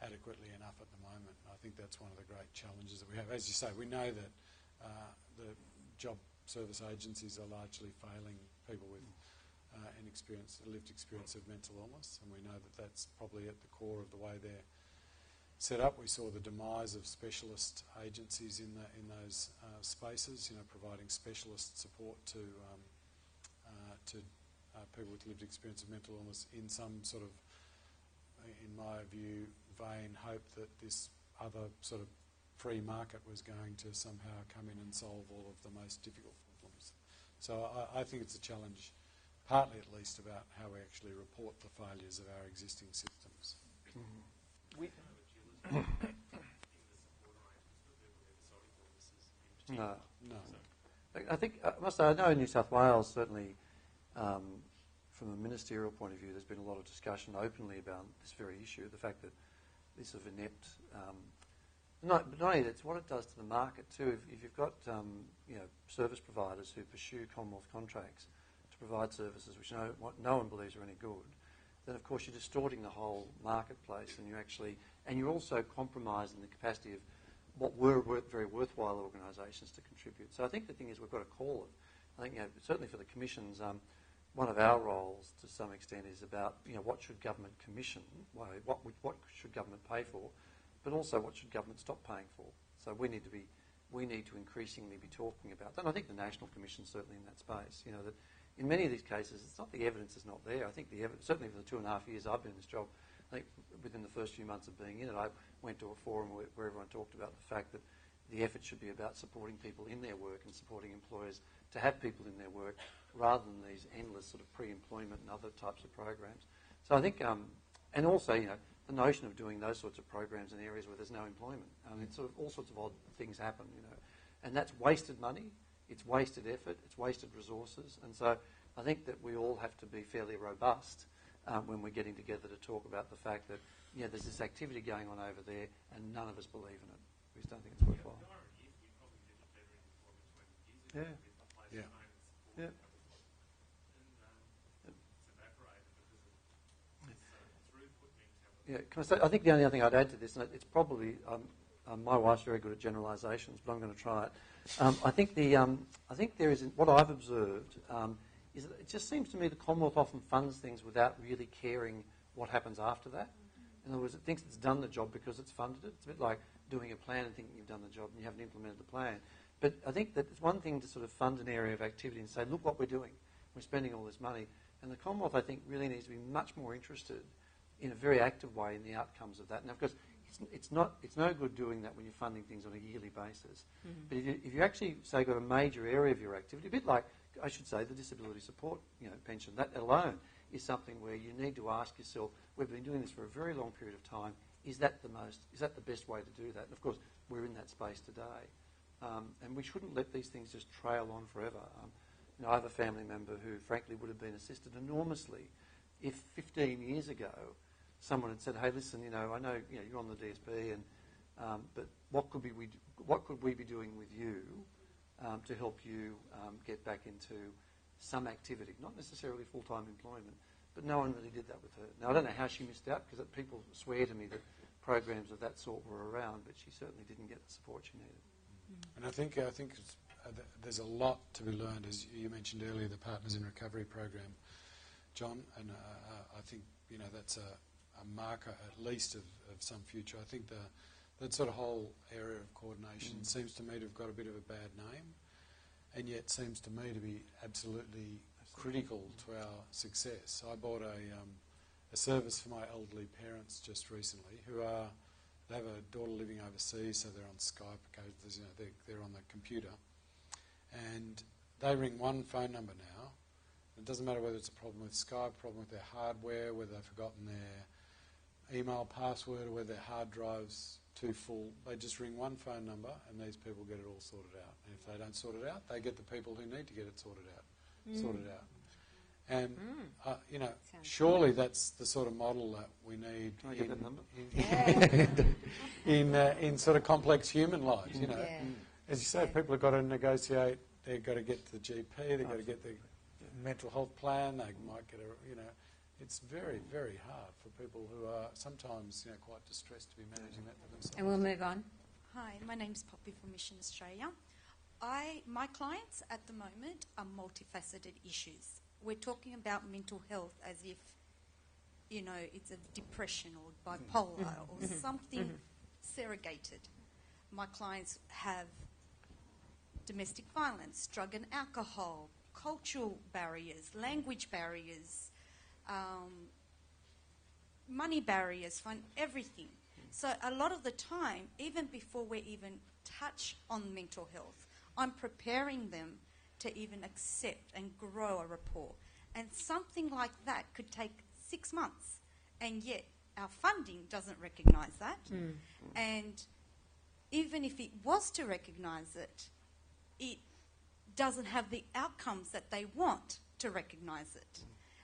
adequately enough at the moment. I think that's one of the great challenges that we have. As you say, we know that the job service agencies are largely failing people with lived experience of mental illness, and we know that that's probably at the core of the way they're set up. We saw the demise of specialist agencies in those spaces, providing specialist support to people with lived experience of mental illness in some sort of, in my view, vain hope that this other sort of free market was going to somehow come in and solve all of the most difficult problems. So I think it's a challenge, partly at least, about how we actually report the failures of our existing systems. No. No. I think, I must say, I know in New South Wales, certainly, from a ministerial point of view, there's been a lot of discussion openly about this very issue, the fact that this sort of inept, not only it's what it does to the market too. If you've got service providers who pursue Commonwealth contracts to provide services which no one believes are any good, then of course you're distorting the whole marketplace, and you're also compromising the capacity of what were very worthwhile organisations to contribute. So I think the thing is we've got to call it. I think certainly for the commissions, one of our roles to some extent is about what should government commission, what should government pay for, but also what should government stop paying for. So we need to increasingly be talking about that. And I think the National Commission certainly in that space. That in many of these cases, it's not the evidence is not there. I think the evidence, certainly for the 2.5 years I've been in this job, I think within the first few months of being in it, I went to a forum where everyone talked about the fact that the effort should be about supporting people in their work and supporting employers to have people in their work rather than these endless sort of pre-employment and other types of programs. So I think, and also, the notion of doing those sorts of programs in areas where there's no employment. It's sort of all sorts of odd things happen, and that's wasted money, it's wasted effort, it's wasted resources, and so I think that we all have to be fairly robust when we're getting together to talk about the fact that there's this activity going on over there and none of us believe in it. We just don't think it's worthwhile. Yeah. Yeah. Yeah. Yeah, can I say, I think the only other thing I'd add to this, and it's probably, my wife's very good at generalisations, but I'm going to try it. I think there is, what I've observed, is that it just seems to me the Commonwealth often funds things without really caring what happens after that. In other words, it thinks it's done the job because it's funded it. It's a bit like doing a plan and thinking you've done the job and you haven't implemented the plan. But I think that it's one thing to sort of fund an area of activity and say, look what we're doing. We're spending all this money. And the Commonwealth, I think, really needs to be much more interested in a very active way in the outcomes of that. Now, of course, it's no good doing that when you're funding things on a yearly basis. But if you actually, say, got a major area of your activity, a bit like, I should say, the disability support pension, that alone is something where you need to ask yourself, we've been doing this for a very long period of time, is that the best way to do that? And of course, we're in that space today. And we shouldn't let these things just trail on forever. I have a family member who, frankly, would have been assisted enormously if 15 years ago someone had said, "Hey, listen, I know you're on the DSP, but what could we be doing with you to help you get back into some activity, not necessarily full-time employment?" But no one really did that with her. Now, I don't know how she missed out, because people swear to me that programs of that sort were around, but she certainly didn't get the support she needed. And I think there's a lot to be learned, as you mentioned earlier, the Partners in Recovery program, John, and I think that's a marker at least of some future. I think that sort of whole area of coordination seems to me to have got a bit of a bad name, and yet seems to me to be absolutely critical to our success. I bought a service for my elderly parents just recently, they have a daughter living overseas, so they're on Skype, they're on the computer, and they ring one phone number now. It doesn't matter whether it's a problem with Skype, problem with their hardware, whether they've forgotten their email password, or whether their hard drive's too full. They just ring one phone number, and these people get it all sorted out. And if they don't sort it out, they get the people who need to get it sorted out. And, surely that's the sort of model that we need Can I get that number? in sort of complex human lives, As you say, people have got to negotiate, they've got to get to the GP, they've got to get the mental health plan, they might get it's very, very hard for people who are sometimes, quite distressed to be managing that for themselves. And we'll move on. Hi, my name's Poppy from Mission Australia. My clients at the moment are multifaceted issues. We're talking about mental health as if, it's a depression or bipolar or something surrogated. My clients have domestic violence, drug and alcohol, cultural barriers, language barriers, money barriers, everything. So a lot of the time, even before we even touch on mental health, I'm preparing them to even accept and grow a rapport. And something like that could take 6 months, and yet our funding doesn't recognise that. And even if it was to recognise it, it doesn't have the outcomes that they want to recognise it.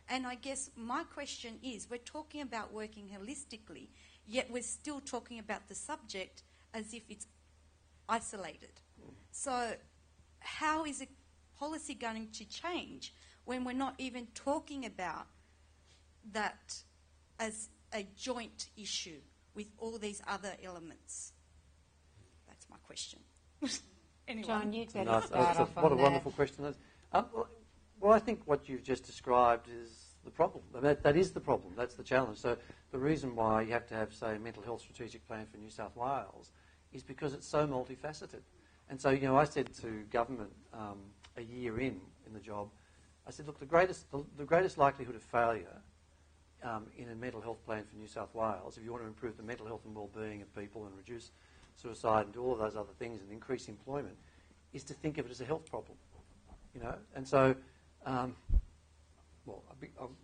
And I guess my question is, we're talking about working holistically, yet we're still talking about the subject as if it's isolated. So how is a policy going to change when we're not even talking about that as a joint issue with all these other elements? That's my question. Anyway. John, you'd better No, start off on what a that. wonderful question that is. Well, I think what you've just described is the problem. I mean, that is the problem. That's the challenge. So the reason why you have to have, say, a mental health strategic plan for New South Wales is because it's so multifaceted. And so, I said to government a year in the job, I said, look, the greatest likelihood of failure in a mental health plan for New South Wales, if you want to improve the mental health and well-being of people and reduce suicide and do all of those other things and increase employment, is to think of it as a health problem. And so, I'll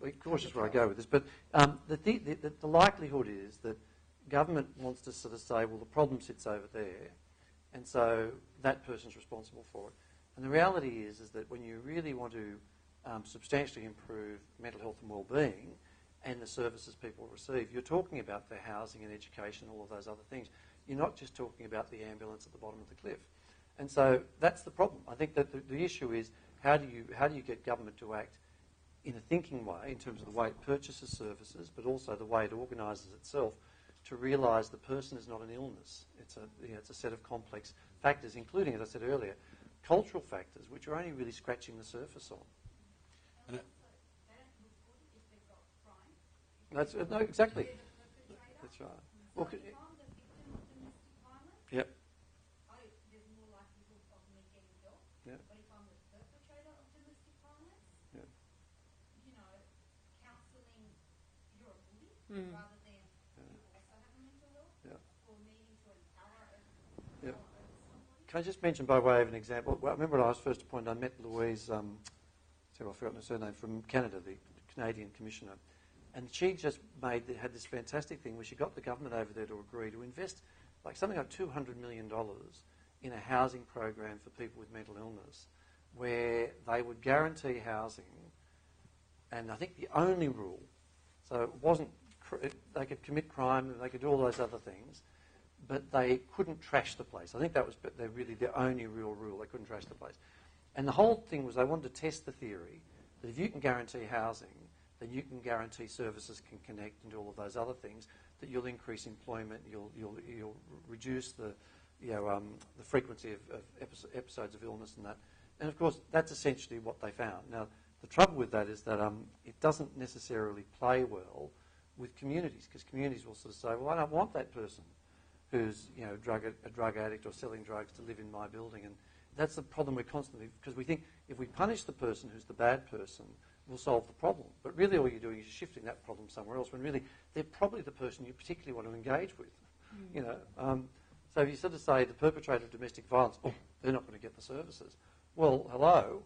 be cautious where I go with this, but the likelihood is that government wants to sort of say, well, the problem sits over there, and so that person's responsible for it. And the reality is that when you really want to substantially improve mental health and well-being and the services people receive, you're talking about their housing and education, all of those other things. You're not just talking about the ambulance at the bottom of the cliff. And so that's the problem. I think that the issue is how do you get government to act in a thinking way in terms of the way it purchases services, but also the way it organises itself to realise the person is not an illness. It's a set of complex factors, including, as I said earlier, cultural factors, which are only really scratching the surface on. No, exactly. That's right. Well, yep. There's more likelihood of me rather than people also having mental health or needing to empower over somebody. Can I just mention by way of an example? Well, I remember when I was first appointed, I met Louise, I've forgotten her surname, from Canada, the Canadian Commissioner. And she just had this fantastic thing where she got the government over there to agree to invest something like $200 million in a housing program for people with mental illness, where they would guarantee housing, and I think the only rule, so it wasn't, they could commit crime, they could do all those other things, but they couldn't trash the place. I think that was really the only real rule, they couldn't trash the place. And the whole thing was they wanted to test the theory that if you can guarantee housing, then you can guarantee services can connect and do all of those other things, that you'll increase employment, you'll reduce the frequency of episodes of illness and that. And of course, that's essentially what they found. Now, the trouble with that is that it doesn't necessarily play well with communities, because communities will sort of say, well, I don't want that person who's a drug addict or selling drugs to live in my building. And that's the problem we're constantly, because we think if we punish the person who's the bad person, we'll solve the problem. But really all you're doing is shifting that problem somewhere else, when really they're probably the person you particularly want to engage with. So if you sort of say the perpetrator of domestic violence, they're not going to get the services. Well, hello,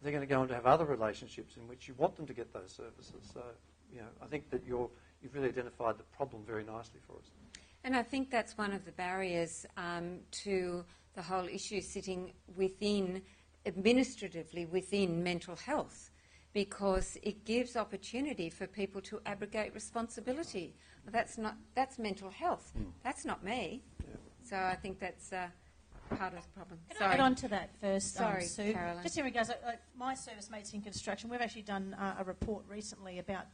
they're going to go on to have other relationships in which you want them to get those services. So, I think that you've really identified the problem very nicely for us. And I think that's one of the barriers to the whole issue sitting administratively within mental health, because it gives opportunity for people to abrogate responsibility. That's mental health. That's not me. Yeah. So I think that's part of the problem. Can I add on to that first, Sorry, Sue? Carolyn. Just in regards, my service, Mates in Construction, we've actually done a report recently about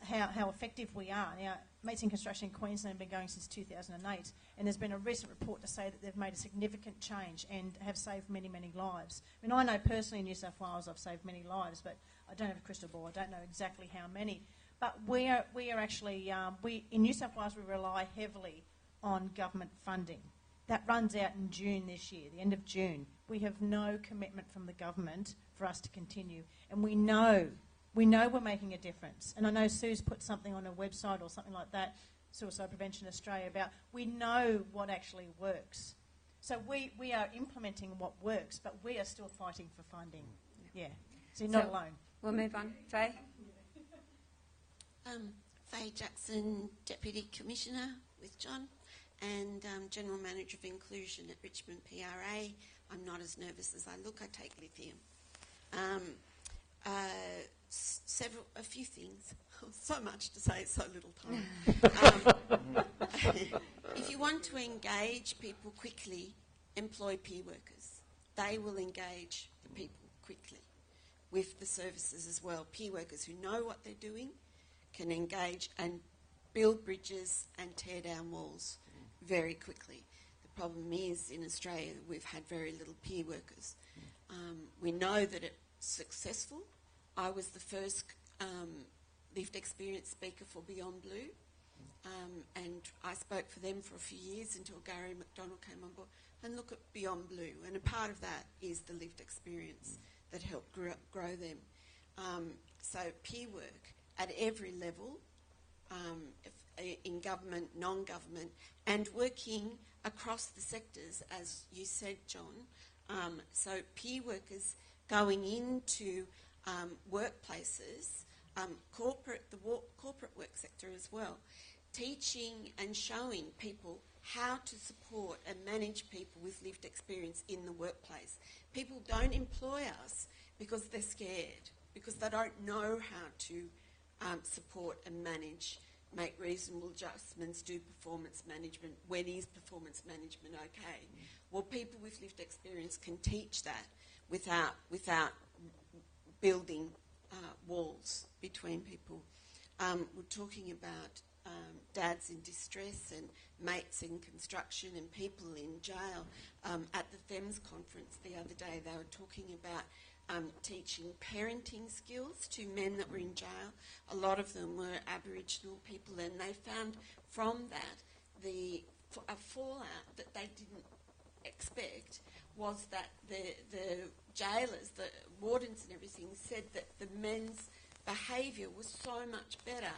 how effective we are. Now, Mates in Construction in Queensland have been going since 2008, and there's been a recent report to say that they've made a significant change and have saved many, many lives. I mean, I know personally in New South Wales I've saved many lives, but I don't have a crystal ball. I don't know exactly how many. But we are actually, in New South Wales, we rely heavily on government funding. That runs out in June this year, the end of June. We have no commitment from the government for us to continue, and we know we're making a difference. And I know Sue's put something on her website or something like that, Suicide Prevention Australia, about we know what actually works. So we are implementing what works, but we are still fighting for funding. Yeah. So you're not alone. We'll move on. Faye? Faye Jackson, Deputy Commissioner with John, and General Manager of Inclusion at Richmond PRA. I'm not as nervous as I look. I take lithium. A few things. So much to say, so little time. If you want to engage people quickly, employ peer workers. They will engage the people quickly with the services as well. Peer workers who know what they're doing can engage and build bridges and tear down walls very quickly. The problem is in Australia we've had very little peer workers. We know that it's successful. I was the first lived experience speaker for Beyond Blue, and I spoke for them for a few years until Gary McDonald came on board. And look at Beyond Blue, and a part of that is the lived experience that helped grow them. So peer work at every level, in government, non-government, and working across the sectors, as you said, John. So peer workers going into workplaces, corporate work sector as well, teaching and showing people how to support and manage people with lived experience in the workplace. People don't employ us because they're scared, because they don't know how to support and manage, make reasonable adjustments, do performance management. When is performance management okay? Well, people with lived experience can teach that without building walls between people. We're talking about dads in distress and mates in construction and people in jail. At the FEMS conference the other day, they were talking about teaching parenting skills to men that were in jail. A lot of them were Aboriginal people, and they found from that a fallout that they didn't expect was that the jailers, the wardens and everything, said that the men's behaviour was so much better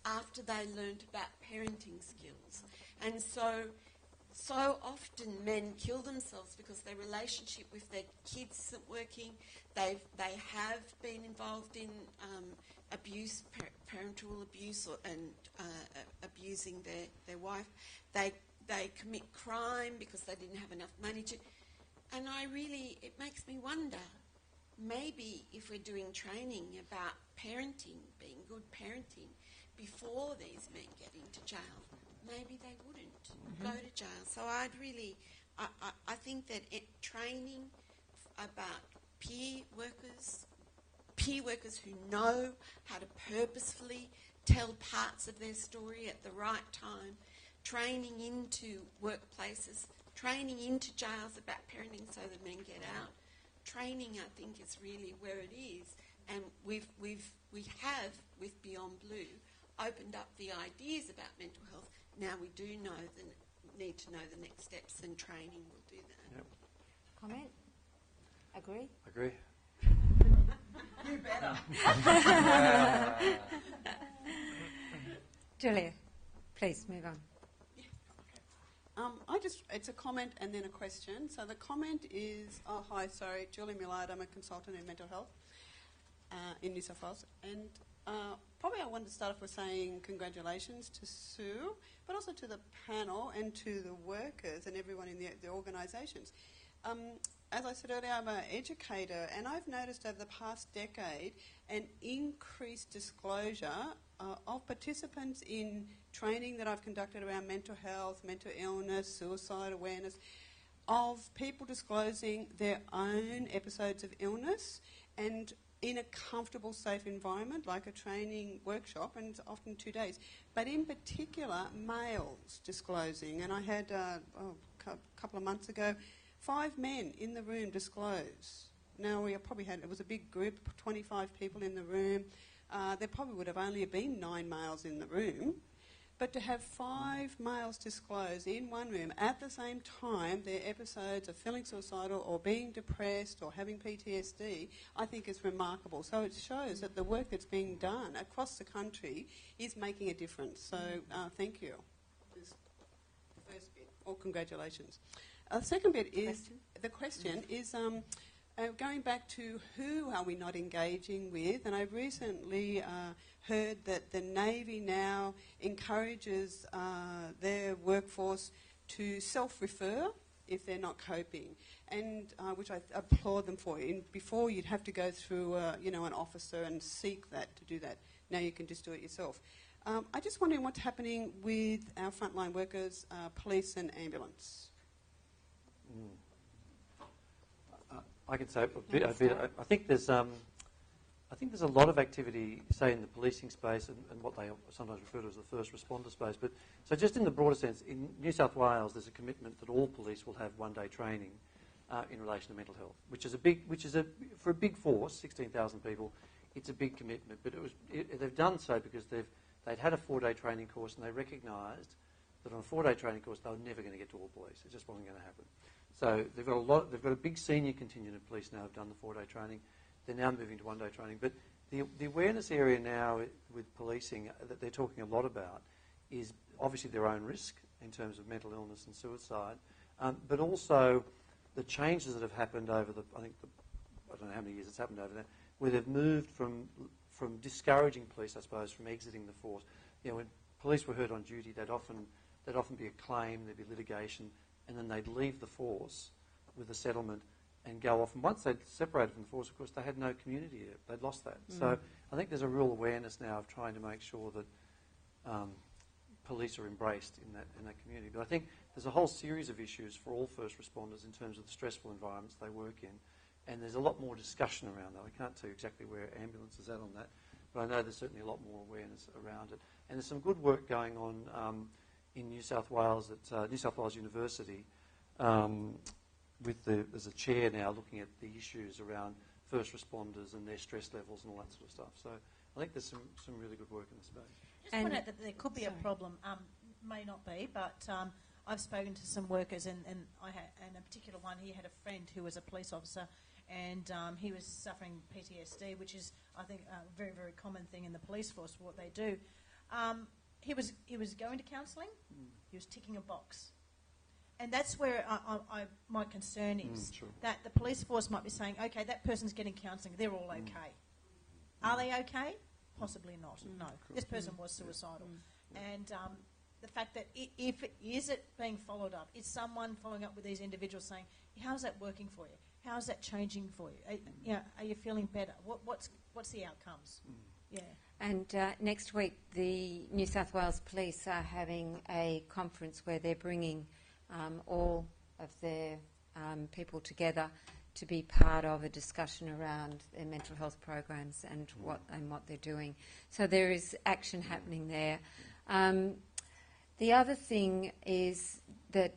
after they learnt about parenting skills. And so often men kill themselves because their relationship with their kids isn't working. They have been involved in abuse, parental abuse, and abusing their wife. They commit crime because they didn't have enough money to. And it makes me wonder, maybe if we're doing training about parenting, being good parenting, before these men get into jail, maybe they wouldn't go to jail. So I think that training about peer workers who know how to purposefully tell parts of their story at the right time, training into workplaces, training into jails about parenting so that men get out. Training, I think, is really where it is. And we have, with Beyond Blue, opened up the ideas about mental health. Now we do need to know the next steps, and training will do that. Yep. Comment? Agree? Agree. You better. Julia, please move on. It's a comment and then a question. So the comment is, Julie Millard, I'm a consultant in mental health in New South Wales. And probably I wanted to start off with saying congratulations to Sue, but also to the panel and to the workers and everyone in the organisations. As I said earlier, I'm an educator, and I've noticed over the past decade an increased disclosure of participants in training that I've conducted around mental health, mental illness, suicide awareness, of people disclosing their own episodes of illness, and in a comfortable, safe environment, like a training workshop, and it's often 2 days. But in particular, males disclosing. And I had, a couple of months ago, 5 men in the room disclose. Now, it was a big group, 25 people in the room. There probably would have only been 9 males in the room. But to have 5 males disclose in one room at the same time their episodes of feeling suicidal or being depressed or having PTSD, I think is remarkable. So it shows that the work that's being done across the country is making a difference. So thank you. This is the first bit, or congratulations. The second bit is, the question is, going back to who are we not engaging with, and I've recently heard that the Navy now encourages their workforce to self-refer if they're not coping, and which I applaud them for. Before you'd have to go through an officer and seek that to do that. Now you can just do it yourself. I'm just wondering what's happening with our frontline workers, police and ambulance. I can say a bit. I think there's a lot of activity, say, in the policing space and what they sometimes refer to as the first responder space. But so, just in the broader sense, in New South Wales, there's a commitment that all police will have one-day training in relation to mental health, which is for a big force, 16,000 people, it's a big commitment. But they've done so because they'd had a 4-day training course, and they recognised that on a 4-day training course they were never going to get to all police. It just wasn't going to happen. So they've got a big senior contingent of police now who've done the 4-day training. They're now moving to 1-day training. But the awareness area now with policing that they're talking a lot about is obviously their own risk in terms of mental illness and suicide, but also the changes that have happened over I don't know how many years it's happened over there, where they've moved from discouraging police, I suppose, from exiting the force. When police were hurt on duty, there'd often be a claim, there'd be litigation, and then they'd leave the force with a settlement and go off. And once they'd separated from the force, of course, they had no community there. They'd lost that. So I think there's a real awareness now of trying to make sure that police are embraced in that community. But I think there's a whole series of issues for all first responders in terms of the stressful environments they work in. And there's a lot more discussion around that. I can't tell you exactly where ambulance is at on that, but I know there's certainly a lot more awareness around it. And there's some good work going on in New South Wales at New South Wales University. There's a chair now looking at the issues around first responders and their stress levels and all that sort of stuff. So I think there's some really good work in the space. Just point out that there could be a problem, may not be, but I've spoken to some workers, and a particular one, he had a friend who was a police officer, and he was suffering PTSD, which is, I think, a very, very common thing in the police force for what they do. He was going to counselling. He was ticking a box, and that's where my concern is that the police force might be saying, okay, that person's getting counselling, they're all okay. Are they okay? Possibly not. No, this person was suicidal, and the fact that is it being followed up? Is someone following up with these individuals saying, how's that working for you? How's that changing for you? Are you feeling better? What's the outcomes? Yeah. And next week, the New South Wales Police are having a conference where they're bringing all of their people together to be part of a discussion around their mental health programs and what they're doing. So there is action happening there. The other thing is that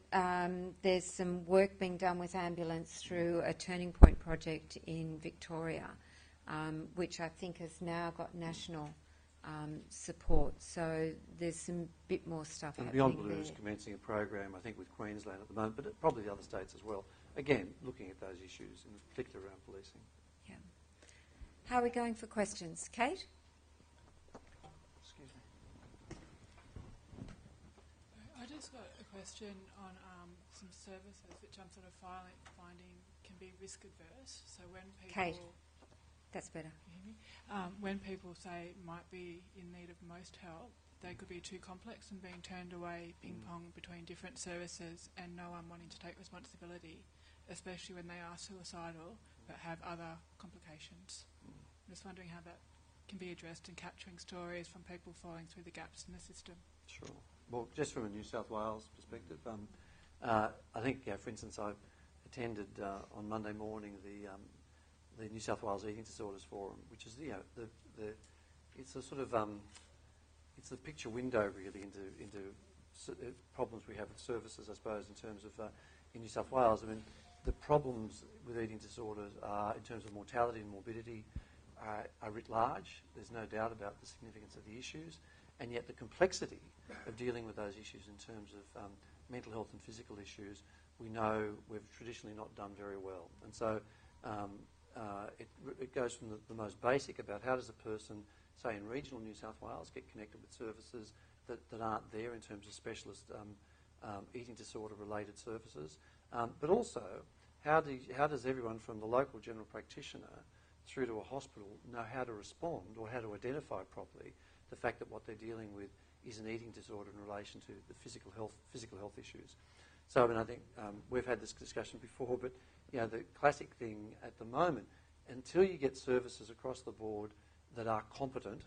there's some work being done with ambulance through a Turning Point project in Victoria, which I think has now got national support. So there's some bit more stuff and happening Beyond Blue there. is commencing a program, I think, with Queensland at the moment, but probably the other states as well. Again, looking at those issues, in particular around policing. Yeah. How are we going for questions? Kate? Excuse me. I just got a question on some services which I'm sort of finding can be risk adverse. So when people... Kate, that's better. Can you hear me? When people say might be in need of most help, they could be too complex and being turned away ping-pong between different services and no one wanting to take responsibility, especially when they are suicidal but have other complications. I'm just wondering how that can be addressed in capturing stories from people falling through the gaps in the system. Sure. Well, just from a New South Wales perspective, I think, for instance, I attended on Monday morning the New South Wales Eating Disorders Forum, which is it's a sort of it's a picture window really into problems we have with services, I suppose, in terms of in New South Wales. I mean, the problems with eating disorders are, in terms of mortality and morbidity, are writ large. There's no doubt about the significance of the issues, and yet the complexity of dealing with those issues in terms of mental health and physical issues, we know we've traditionally not done very well. And so it goes from the most basic about how does a person, say in regional New South Wales, get connected with services that aren't there in terms of specialist eating disorder related services, but also how does everyone from the local general practitioner through to a hospital know how to respond or how to identify properly the fact that what they're dealing with is an eating disorder in relation to the physical health issues. So I mean, I think we've had this discussion before, but the classic thing at the moment, until you get services across the board that are competent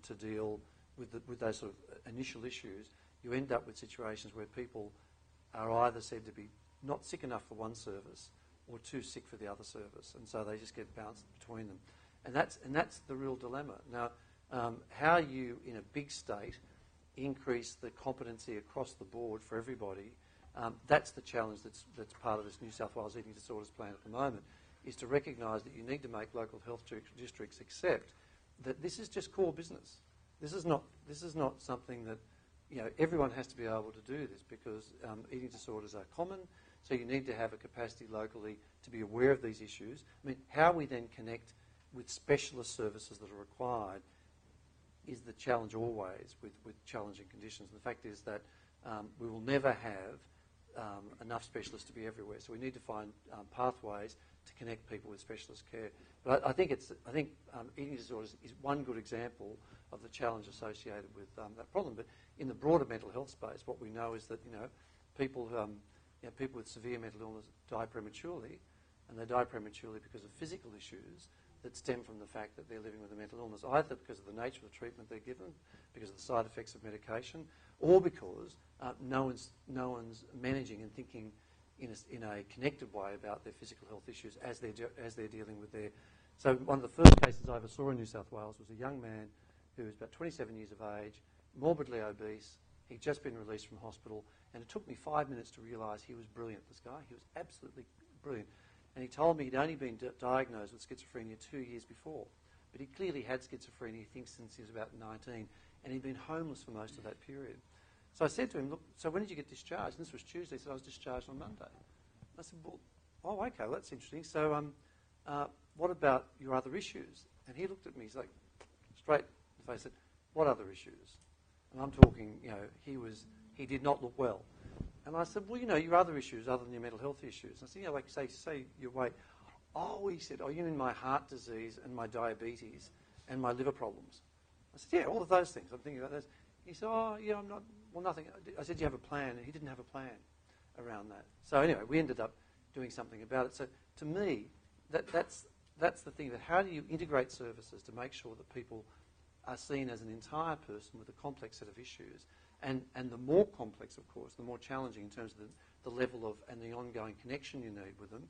to deal with those sort of initial issues, you end up with situations where people are either said to be not sick enough for one service or too sick for the other service, and so they just get bounced between them. And that's the real dilemma. Now, how you, in a big state, increase the competency across the board for everybody, that's the challenge that's part of this New South Wales Eating Disorders Plan at the moment, is to recognise that you need to make local health districts accept that this is just core business. This is not something that everyone has to be able to do this, because eating disorders are common, so you need to have a capacity locally to be aware of these issues. I mean, how we then connect with specialist services that are required is the challenge always with challenging conditions. And the fact is that we will never have enough specialists to be everywhere, so we need to find pathways to connect people with specialist care. But I think eating disorders is one good example of the challenge associated with that problem. But in the broader mental health space, what we know is that people with severe mental illness die prematurely, and they die prematurely because of physical issues that stem from the fact that they're living with a mental illness, either because of the nature of the treatment they're given, because of the side effects of medication, or because no one's managing and thinking in a connected way about their physical health issues as they're dealing with their... So one of the first cases I ever saw in New South Wales was a young man who was about 27 years of age, morbidly obese. He'd just been released from hospital, and it took me 5 minutes to realise he was brilliant, this guy. He was absolutely brilliant. And he told me he'd only been diagnosed with schizophrenia 2 years before. But he clearly had schizophrenia, he thinks, since he was about 19, and he'd been homeless for most of that period. So I said to him, look, so when did you get discharged? And this was Tuesday. He said, I was discharged on Monday. I said, well, oh, okay, well, that's interesting. So what about your other issues? And he looked at me, he's like, straight in the face, said, what other issues? And I'm talking, he did not look well. And I said, well, your other issues other than your mental health issues. And I said, like say your weight. Oh, he said, you mean my heart disease and my diabetes and my liver problems? I said, yeah, all of those things. I'm thinking about those. He said, oh, yeah, I'm not, well, nothing. I said, do you have a plan? And he didn't have a plan around that. So anyway, we ended up doing something about it. So to me, that's the thing, that how do you integrate services to make sure that people are seen as an entire person with a complex set of issues, and the more complex, of course, the more challenging in terms of the level of and the ongoing connection you need with them,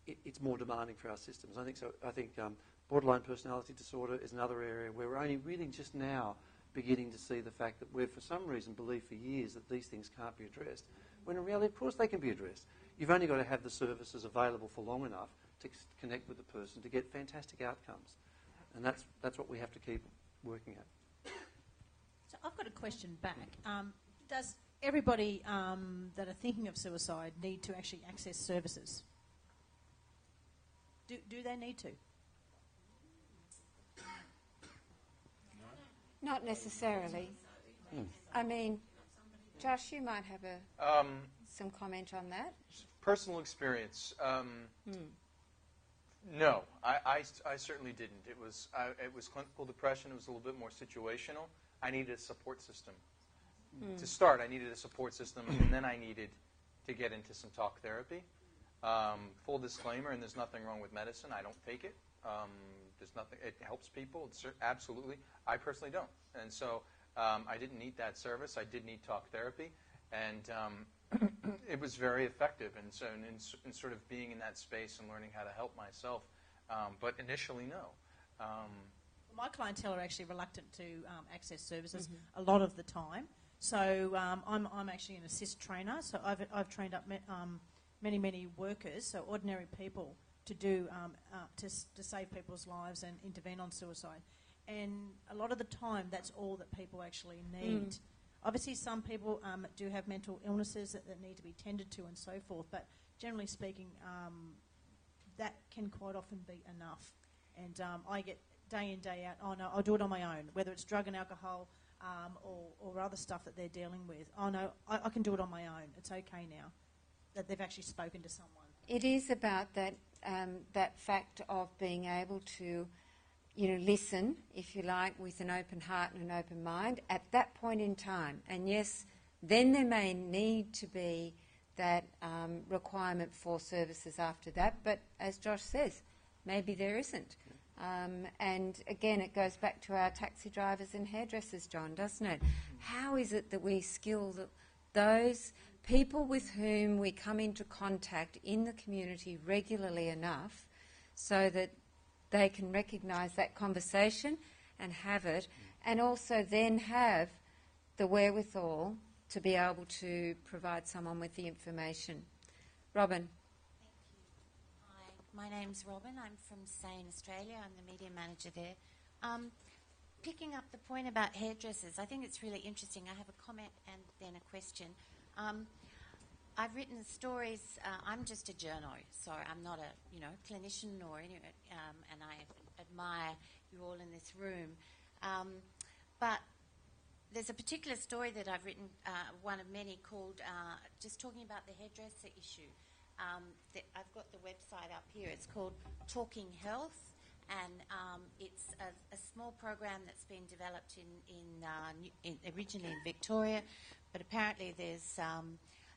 it's more demanding for our systems. I think borderline personality disorder is another area where we're only really just now beginning to see the fact that we've for some reason believed for years that these things can't be addressed, when in reality, of course, they can be addressed. You've only got to have the services available for long enough to connect with the person to get fantastic outcomes. And that's what we have to keep working at. So I've got a question back. Does everybody that are thinking of suicide need to actually access services? Do they need to? Not necessarily. I mean, Josh, you might have some comment on that. Personal experience. No, I certainly didn't. It was clinical depression. It was a little bit more situational. I needed a support system. To start, I needed a support system, and then I needed to get into some talk therapy. Full disclaimer, and there's nothing wrong with medicine. I don't take it. There's nothing. It helps people. Absolutely. I personally don't. And so I didn't need that service. I did need talk therapy, and it was very effective. And so in sort of being in that space and learning how to help myself, but initially, no. My clientele are actually reluctant to access services a lot of the time. So I'm actually an assist trainer. So I've trained up many workers, so ordinary people, to do to save people's lives and intervene on suicide. And a lot of the time, that's all that people actually need. Obviously, some people do have mental illnesses that need to be tended to and so forth, but generally speaking, that can quite often be enough. And I get day in, day out, oh no, I'll do it on my own, whether it's drug and alcohol or other stuff that they're dealing with. Oh no, I can do it on my own. It's okay now that they've actually spoken to someone. It is about that fact of being able to, listen, if you like, with an open heart and an open mind at that point in time. And yes, then there may need to be that requirement for services after that. But as Josh says, maybe there isn't. And again, it goes back to our taxi drivers and hairdressers, John, doesn't it? How is it that we skill those people with whom we come into contact in the community regularly enough so that they can recognise that conversation and have it, and also then have the wherewithal to be able to provide someone with the information. Robin. Hi, my name's Robin. I'm from SANE Australia. I'm the media manager there. Picking up the point about hairdressers, I think it's really interesting. I have a comment and then a question. I've written stories. I'm just a journo, so I'm not a clinician or any, and I admire you all in this room. But there's a particular story that I've written, one of many, called just talking about the hairdresser issue. I've got the website up here. It's called Talking Health, and it's a small program that's been developed originally in Victoria, but apparently there's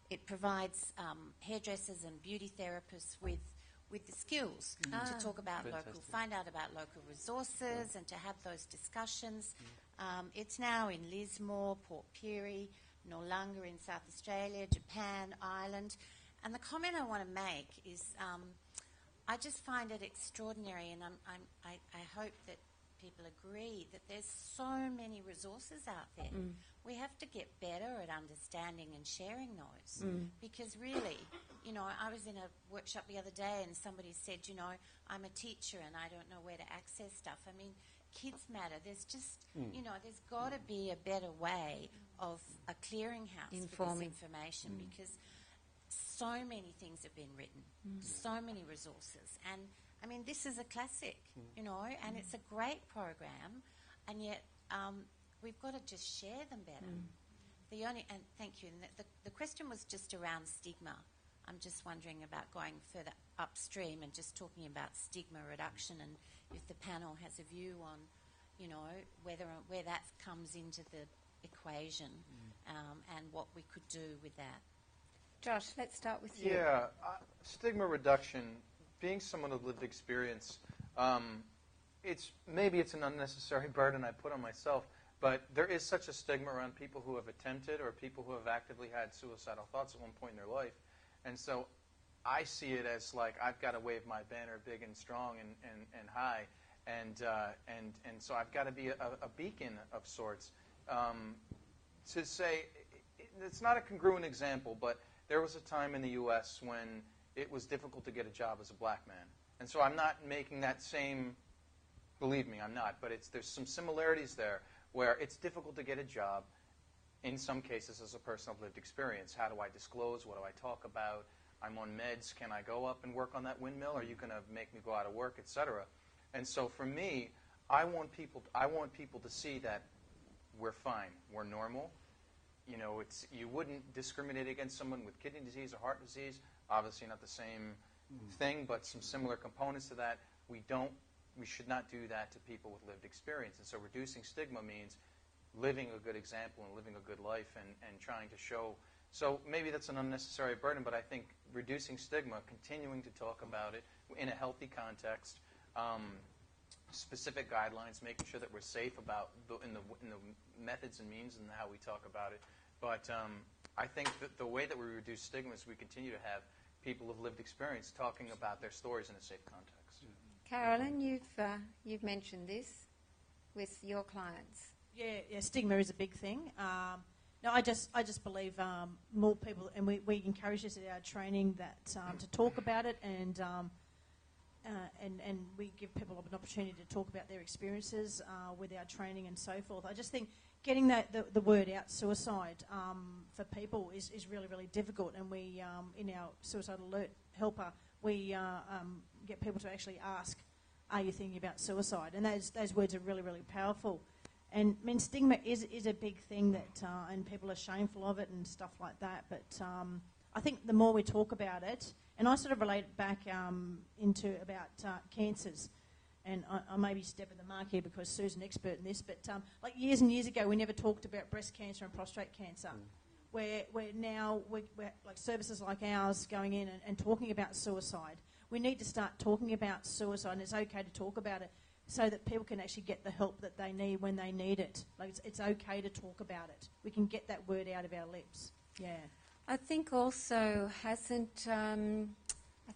it provides hairdressers and beauty therapists with the skills to talk about find out about local resources and to have those discussions. It's now in Lismore, Port Pirie, Noarlunga in South Australia, Japan, Ireland. And the comment I want to make is I just find it extraordinary, and I hope that people agree that there's so many resources out there. We have to get better at understanding and sharing those because really, I was in a workshop the other day and somebody said, I'm a teacher and I don't know where to access stuff. I mean, kids matter. There's just, there's got to be a better way of a clearinghouse for this information because so many things have been written, so many resources. And, I mean, this is a classic, and it's a great program, and yet we've got to just share them better. And thank you. And the question was just around stigma. I'm just wondering about going further upstream and just talking about stigma reduction, and if the panel has a view on, where that comes into the equation, and what we could do with that. Josh, let's start with you. Yeah, stigma reduction, being someone with lived experience, maybe it's an unnecessary burden I put on myself, but there is such a stigma around people who have attempted or people who have actively had suicidal thoughts at one point in their life. And so I see it as like I've got to wave my banner big and strong and high, and so I've got to be a beacon of sorts. To say, it's not a congruent example, but there was a time in the U.S. when it was difficult to get a job as a black man. And so I'm not making that same, believe me, I'm not, but there's some similarities there where it's difficult to get a job in some cases as a person of lived experience. How do I disclose? What do I talk about? I'm on meds. Can I go up and work on that windmill? Are you going to make me go out of work, etc.? And so for me, I want people to see that we're fine. We're normal. You wouldn't discriminate against someone with kidney disease or heart disease. Obviously not the same thing, but some similar components to that. We should not do that to people with lived experience. And so reducing stigma means living a good example and living a good life and trying to show. So maybe that's an unnecessary burden, but I think reducing stigma, continuing to talk about it in a healthy context, specific guidelines, making sure that we're safe about in the methods and means and how we talk about it. But I think that the way that we reduce stigma is we continue to have people with lived experience talking about their stories in a safe context. Carolyn, you've mentioned this with your clients. Yeah, stigma is a big thing. No, I just believe more people, and we encourage this at our training that to talk about it, and we give people an opportunity to talk about their experiences with our training and so forth. I just think getting the word out, suicide, for people is really, really difficult. And we, in our Suicide Alert Helper, we get people to actually ask, are you thinking about suicide? And those words are really, really powerful. And I mean, stigma is a big thing that, and people are shameful of it and stuff like that. But I think the more we talk about it, and I sort of relate it back into about cancers. And I maybe step in the mark here because Sue's an expert in this. But like years and years ago, we never talked about breast cancer and prostate cancer. Where now we're like services like ours going in and talking about suicide. We need to start talking about suicide, and it's okay to talk about it, so that people can actually get the help that they need when they need it. Like it's okay to talk about it. We can get that word out of our lips. Yeah. I think also I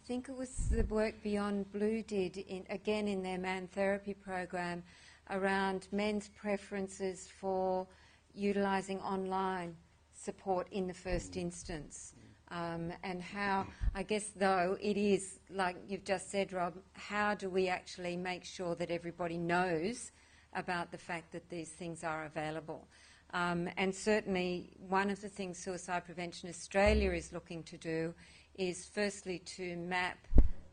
think it was the work Beyond Blue did in their Man Therapy program around men's preferences for utilising online support in the first instance. And how, I guess, though, it is, like you've just said, Rob, how do we actually make sure that everybody knows about the fact that these things are available? And certainly one of the things Suicide Prevention Australia is looking to do is firstly to map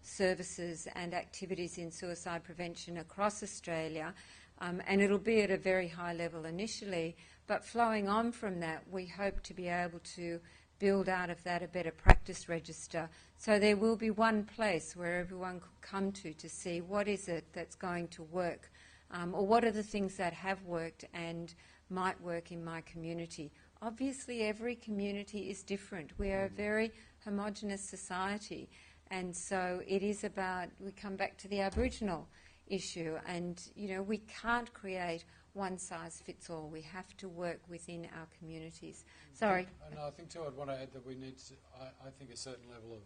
services and activities in suicide prevention across Australia, and it'll be at a very high level initially, but flowing on from that, we hope to be able to build out of that a better practice register. So there will be one place where everyone could come to see what is it that's going to work, or what are the things that have worked and might work in my community. Obviously, every community is different. We are a very homogenous society, and so it is about, we come back to the Aboriginal issue, and we can't create one size fits all. We have to work within our communities. Sorry. No, I think too, I'd want to add that we need to, I think, a certain level of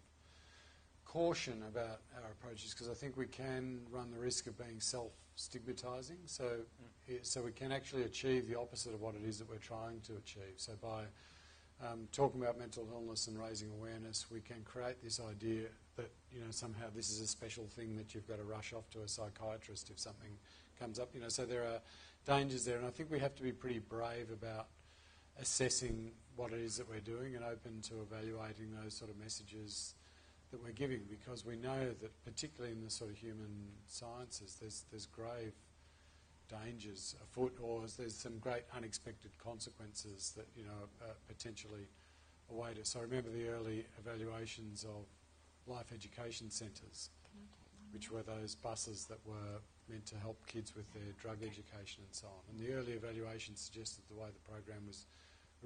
caution about our approaches, because I think we can run the risk of being self-stigmatising. So we can actually achieve the opposite of what it is that we're trying to achieve. So by talking about mental illness and raising awareness, we can create this idea that somehow this is a special thing that you've got to rush off to a psychiatrist if something comes up. So there are dangers there, and I think we have to be pretty brave about assessing what it is that we're doing and open to evaluating those sort of messages that we're giving, because we know that particularly in the sort of human sciences there's grave dangers afoot, or there's some great unexpected consequences that potentially await us. I remember the early evaluations of life education centres, which were those buses that were meant to help kids with their drug education and so on. And the early evaluations suggested the way the program was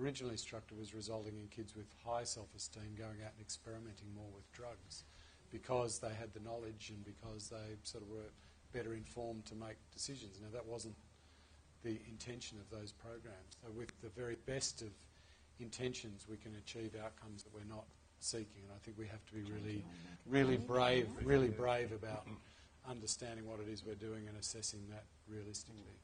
originally structured was resulting in kids with high self-esteem going out and experimenting more with drugs because they had the knowledge and because they sort of were better informed to make decisions. Now, that wasn't the intention of those programs. So with the very best of intentions, we can achieve outcomes that we're not seeking. And I think we have to be really brave about understanding what it is we're doing and assessing that realistically.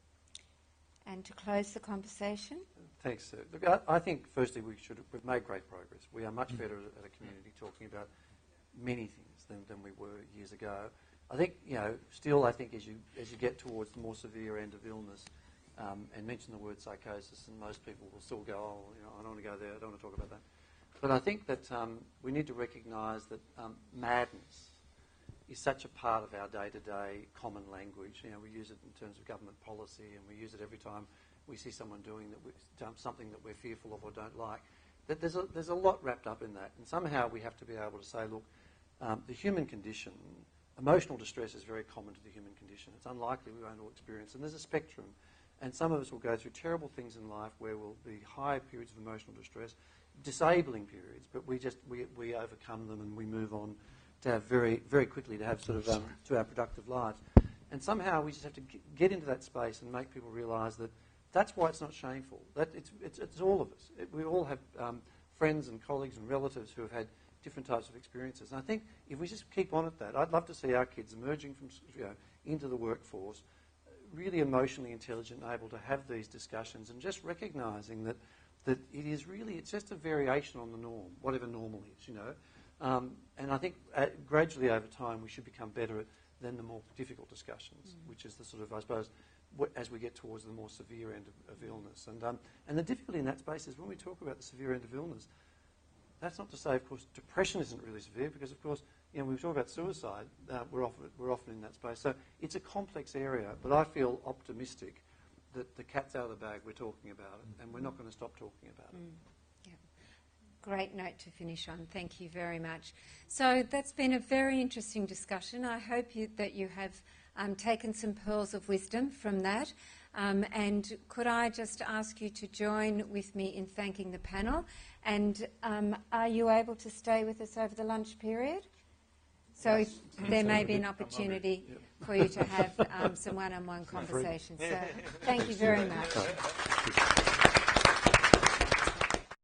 And to close the conversation? Thanks, Sue. Look, I think firstly we've made great progress. We are much better at a community talking about many things than we were years ago. I think, still I think as you get towards the more severe end of illness, and mention the word psychosis, and most people will still go, I don't want to go there, I don't want to talk about that. But I think that we need to recognise that madness is such a part of our day-to-day common language. We use it in terms of government policy, and we use it every time we see someone doing something that we're fearful of or don't like. That there's a lot wrapped up in that, and somehow we have to be able to say, look, the human condition, emotional distress is very common to the human condition. It's unlikely we won't all experience, and there's a spectrum. And some of us will go through terrible things in life where we'll be high periods of emotional distress, disabling periods, but we overcome them and we move on to have very, very quickly to have sort of to our productive lives. And somehow we just have to get into that space and make people realise that that's why it's not shameful. That it's all of us. We all have friends and colleagues and relatives who have had different types of experiences. And I think if we just keep on at that, I'd love to see our kids emerging from into the workforce really emotionally intelligent and able to have these discussions and just recognising that it is really, it's just a variation on the norm, whatever normal is, and I think gradually over time we should become better at then the more difficult discussions, which is the sort of, I suppose, as we get towards the more severe end of illness. And the difficulty in that space is when we talk about the severe end of illness, that's not to say, of course, depression isn't really severe because, of course, when we talk about suicide, we're often in that space. So it's a complex area, but I feel optimistic that the cat's out of the bag, we're talking about it, and we're not going to stop talking about it. Yeah. Great note to finish on. Thank you very much. So that's been a very interesting discussion. I hope that you have taken some pearls of wisdom from that. And could I just ask you to join with me in thanking the panel? And are you able to stay with us over the lunch period? So yes. There may be an opportunity for you to have some one-on-one conversations. So thank you very much.